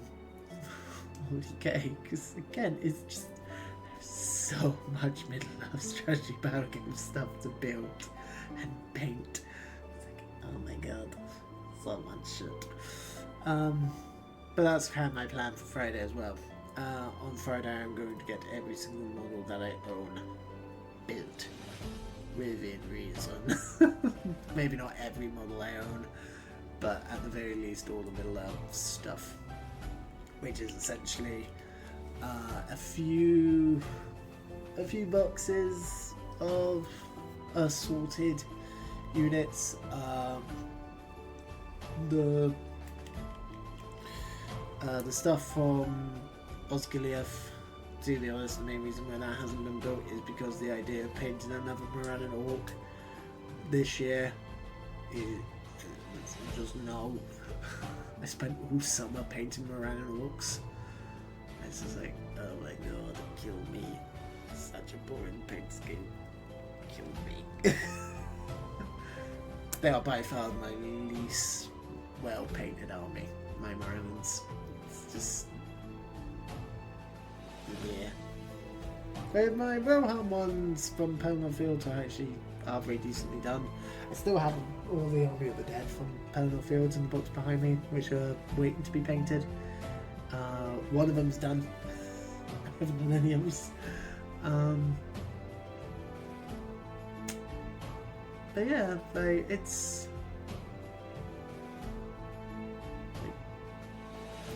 ODK, because again, it's just so much Middle-earth strategy battle game stuff to build and paint. It's like, oh my god, so much shit. But that's kind of my plan for Friday as well. On Friday, I'm going to get every single model that I own built within reason. Maybe not every model I own, but at the very least all the Middle-earth stuff, which is essentially a few boxes of assorted units. The stuff from Osgiliath, to be honest, the main reason why that hasn't been built is because the idea of painting another Morannon Orc this year is just no. I spent all summer painting Morannon Orcs. It's just like, oh my god, kill me. Such a boring paint scheme. Kill me. They are by far my least well painted army, my Morannons. It's just, yeah. But my Rohan ones from Pelennor Fields are very decently done. I still have all the Army of the Dead from Pelennor Fields in the books behind me, which are waiting to be painted. One of them's done. I haven't done any others. But yeah, it's...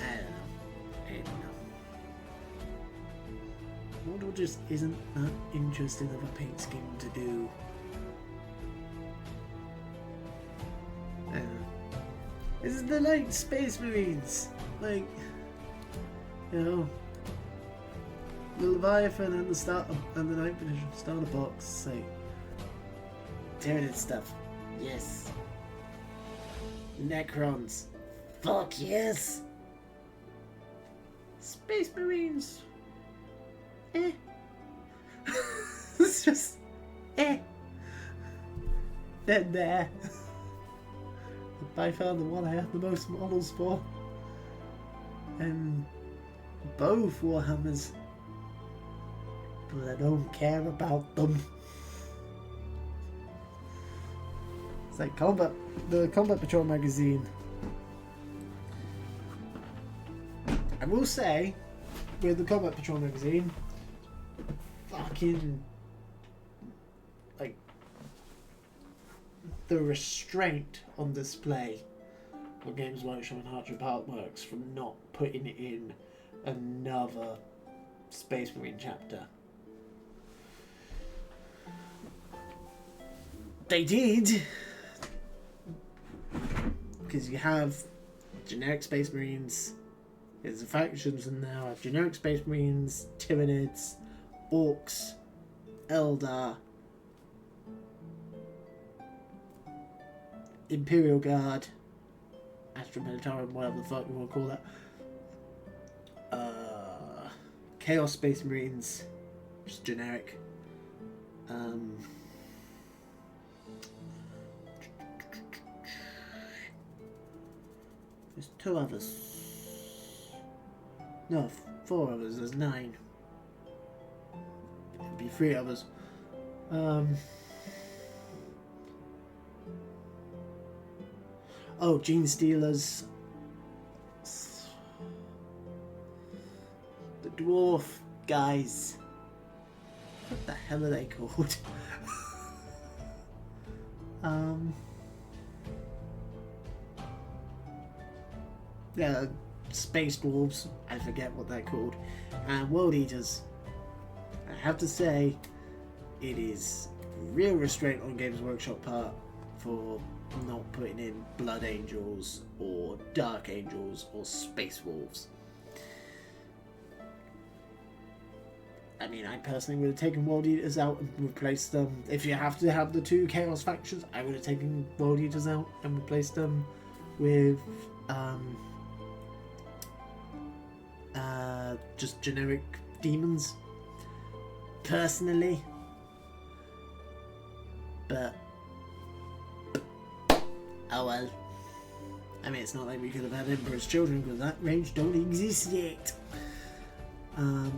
I don't know. Mordor just isn't that interesting of a paint scheme to do. This is the like Space Marines, like, you know, the Leviathan and the 9th edition starter box, like Tyranid stuff, yes. Necrons, fuck yes. Space Marines, eh. It's just, eh. They're there. By far the one I have the most models for. And both Warhammers. But I don't care about them. like the Combat Patrol magazine. I will say, with the Combat Patrol magazine, fucking, like, the restraint on display on Games Workshop and Hardship Artworks from not putting in another Space Marine chapter. They did, because you have generic Space Marines. There's the factions in there. I have generic Space Marines, Tyranids, Orcs, Eldar, Imperial Guard, Astra Militarum, whatever the fuck you want to call that. Chaos Space Marines, just generic. There's 2 others. No, 4 others. There's 9. It'd be 3 others. Oh, Gene Stealers. The dwarf guys. What the hell are they called? Yeah, Space Dwarves, I forget what they're called, and World Eaters. I have to say, it is real restraint on Games Workshop part for not putting in Blood Angels or Dark Angels or Space Wolves. I mean, I personally would have taken World Eaters out and replaced them. If you have to have the 2 Chaos factions, I would have taken World Eaters out and replaced them with just generic demons, personally. But oh well. I mean, it's not like we could have had Emperor's Children, because that range don't exist yet. I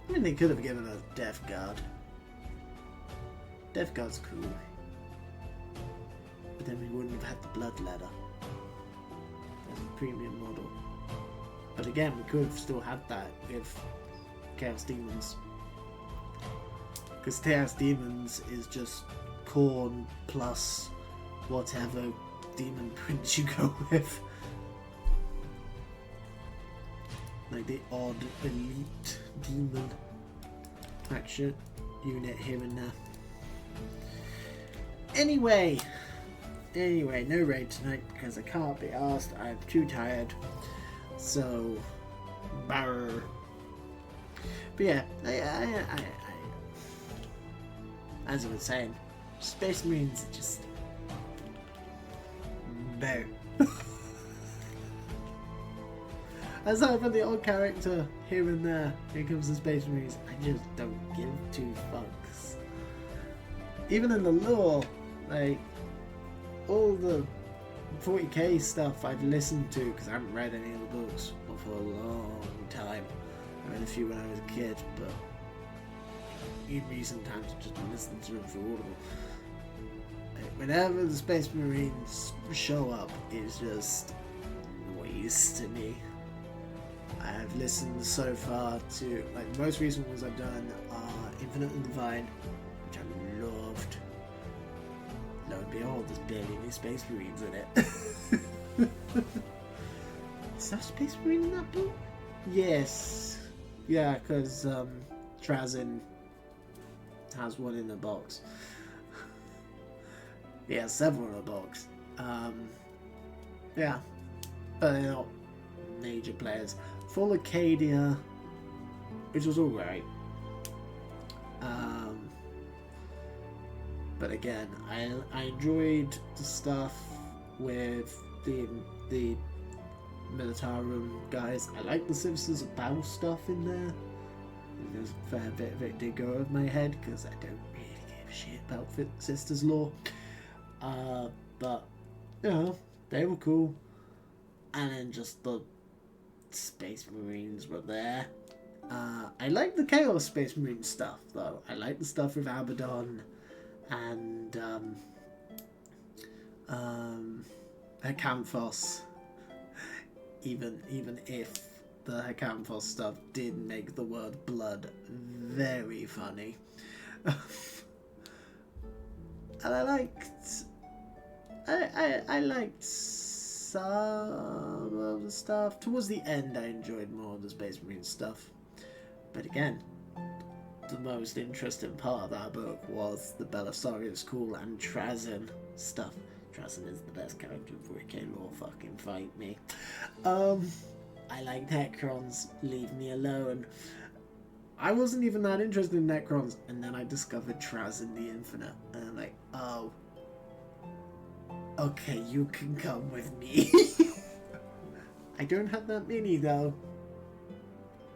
mean, they could have given us Death Guard. Death Guard's cool. But then we wouldn't have had the Blood Ladder as a premium model. But again, we could have still had that with Chaos Demons. Because Chaos Demons is just Khorne plus whatever demon prince you go with. Like the odd elite demon faction unit here and there. Anyway, no raid tonight because I can't be asked. I'm too tired. So, brr. But yeah, I as I was saying, Space Marines are just no. Aside from the odd character here and there, when it comes to Space Marines, I just don't give 2 fucks. Even in the lore, like, all the 40k stuff I've listened to, because I haven't read any of the books for a long time. I read a few when I was a kid, but in recent times I've just been listening to them for Audible. Like, whenever the Space Marines show up, it's just noise to me. I've listened so far to, like, the most recent ones I've done are Infinite and Divine, which I loved. Lo and behold, there's barely any Space Marines in it. Is there a Space Marine in that book? Yes. Yeah, because Trazin has one in a box. He has several in a box. Yeah. But they're not major players. Full Acadia, which was alright. But again, I enjoyed the stuff with the Militarum guys. I like the Sisters of Battle stuff in there. There's a fair bit of it did go over my head because I don't really give a shit about Sisters lore. But you know, they were cool. And then just the Space Marines were there. I like the Chaos Space Marine stuff though. I like the stuff with Abaddon and Acanthos. Even if the Acanthos stuff did make the word blood very funny. And I liked some of the stuff. Towards the end I enjoyed more of the Space Marine stuff. But again, the most interesting part of that book was the Belisarius Call and Trazyn stuff. Trazyn is the best character in 40k lore, fucking fight me. I like Necrons, leave me alone. I wasn't even that interested in Necrons, and then I discovered Trazyn the Infinite, and I'm like, oh, okay, you can come with me. I don't have that many though,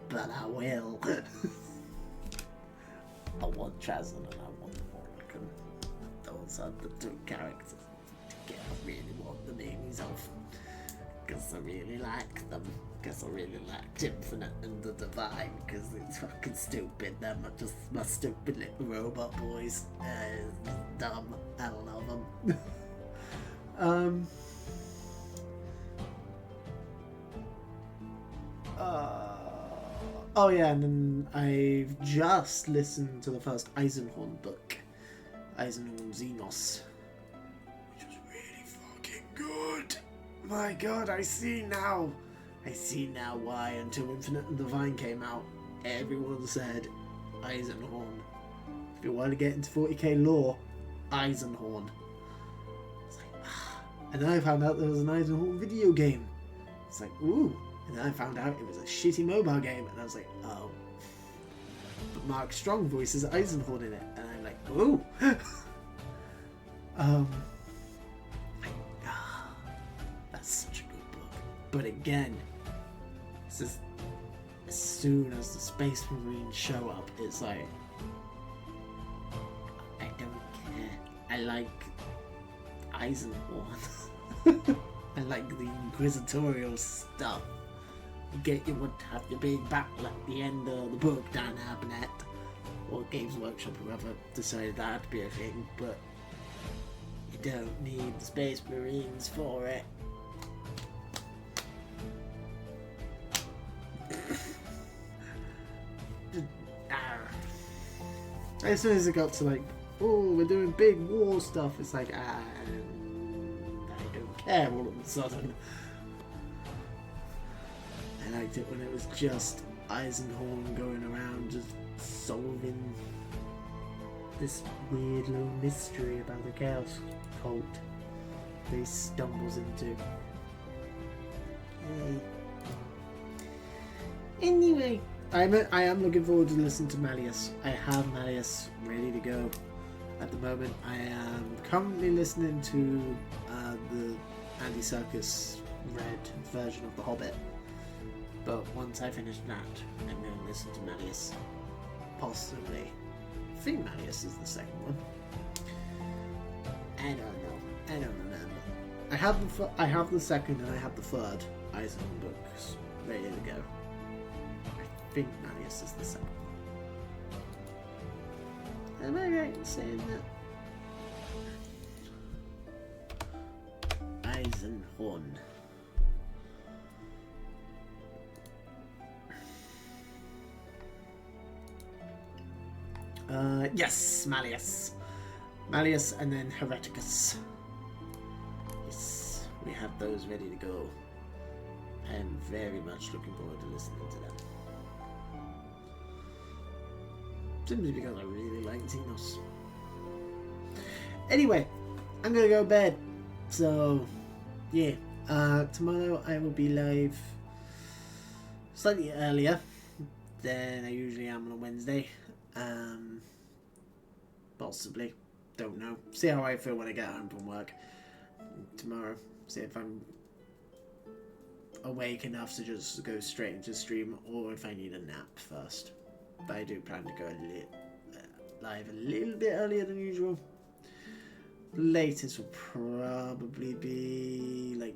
but I will. I want Trazyn and I want Morrigan. Those are the two characters I really want the names of, because I really like them. Because I really liked Infinite and the Divine, because it's fucking stupid. Them are just my stupid little robot boys. Dumb. I love them. Oh yeah, and then I've just listened to the first Eisenhorn book, Eisenhorn Xenos, which was really fucking good. My god, I see now why until Infinite and Divine came out, everyone said Eisenhorn. If you want to get into 40k lore, Eisenhorn. It's like, ah. And then I found out there was an Eisenhorn video game. It's like, ooh. And then I found out it was a shitty mobile game, and I was like, oh. But Mark Strong voices Eisenhorn in it, and I'm like, ooh. That's such a good book. But again, as soon as the Space Marines show up, it's like, I don't care. I like Eisenhorn. I like the inquisitorial stuff. You want to have your big battle at the end of the book down Abnet, or Games Workshop, whoever decided that to be a thing, but you don't need the Space Marines for it. As soon as it got to like, oh, we're doing big war stuff, it's like, I don't care all of a sudden. I liked it when it was just Eisenhorn going around just solving this weird little mystery about the Chaos cult that he stumbles into. Yay. Anyway, I am looking forward to listening to Malleus. I have Malleus ready to go. At the moment, I am currently listening to the Andy Serkis read version of The Hobbit. But once I finish that, I'm going to listen to Malleus. Possibly. I think Malleus is the second one. I don't know. I don't remember. I have the second and I have the third Eisenhorn books ready to go. I think Malleus is the second one. Am I right in saying that? Eisenhorn. Yes, Malleus. Malleus and then Hereticus. Yes, we have those ready to go. I am very much looking forward to listening to them. Simply because I really like Xenos. Anyway, I'm gonna go to bed. So, yeah. Tomorrow I will be live slightly earlier than I usually am on a Wednesday. Possibly. Don't know. See how I feel when I get home from work tomorrow. See if I'm awake enough to just go straight into stream, or if I need a nap first. But I do plan to go live a little bit earlier than usual. Latest will probably be like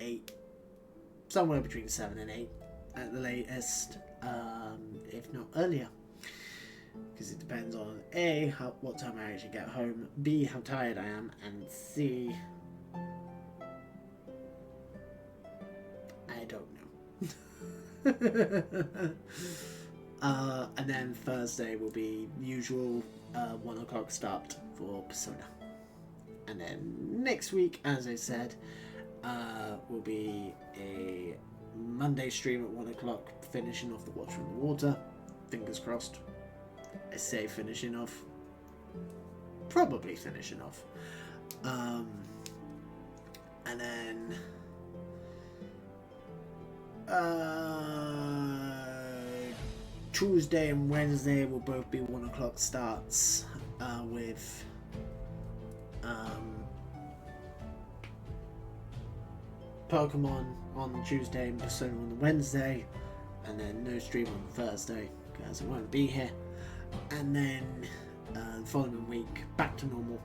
8. Somewhere between 7 and 8 at the latest. If not earlier. Because it depends on A, what time I actually get home, B, how tired I am, and C, I don't know. And then Thursday will be usual 1 o'clock start for Persona. And then next week, as I said, will be a Monday stream at 1 o'clock, finishing off the Watch from the Water. Fingers crossed. I say finishing off. Probably finishing off. And then Tuesday and Wednesday will both be 1 o'clock starts with Pokemon on Tuesday and Persona on the Wednesday, and then no stream on Thursday because I won't be here, and then the following week back to normal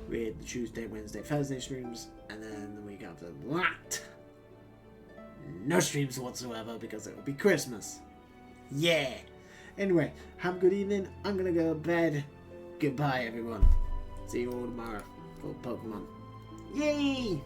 with the Tuesday, Wednesday, Thursday streams, and then the week after that no streams whatsoever because it will be Christmas. Yeah. Anyway, have a good evening. I'm gonna go to bed. Goodbye, everyone. See you all tomorrow for Pokemon. Yay!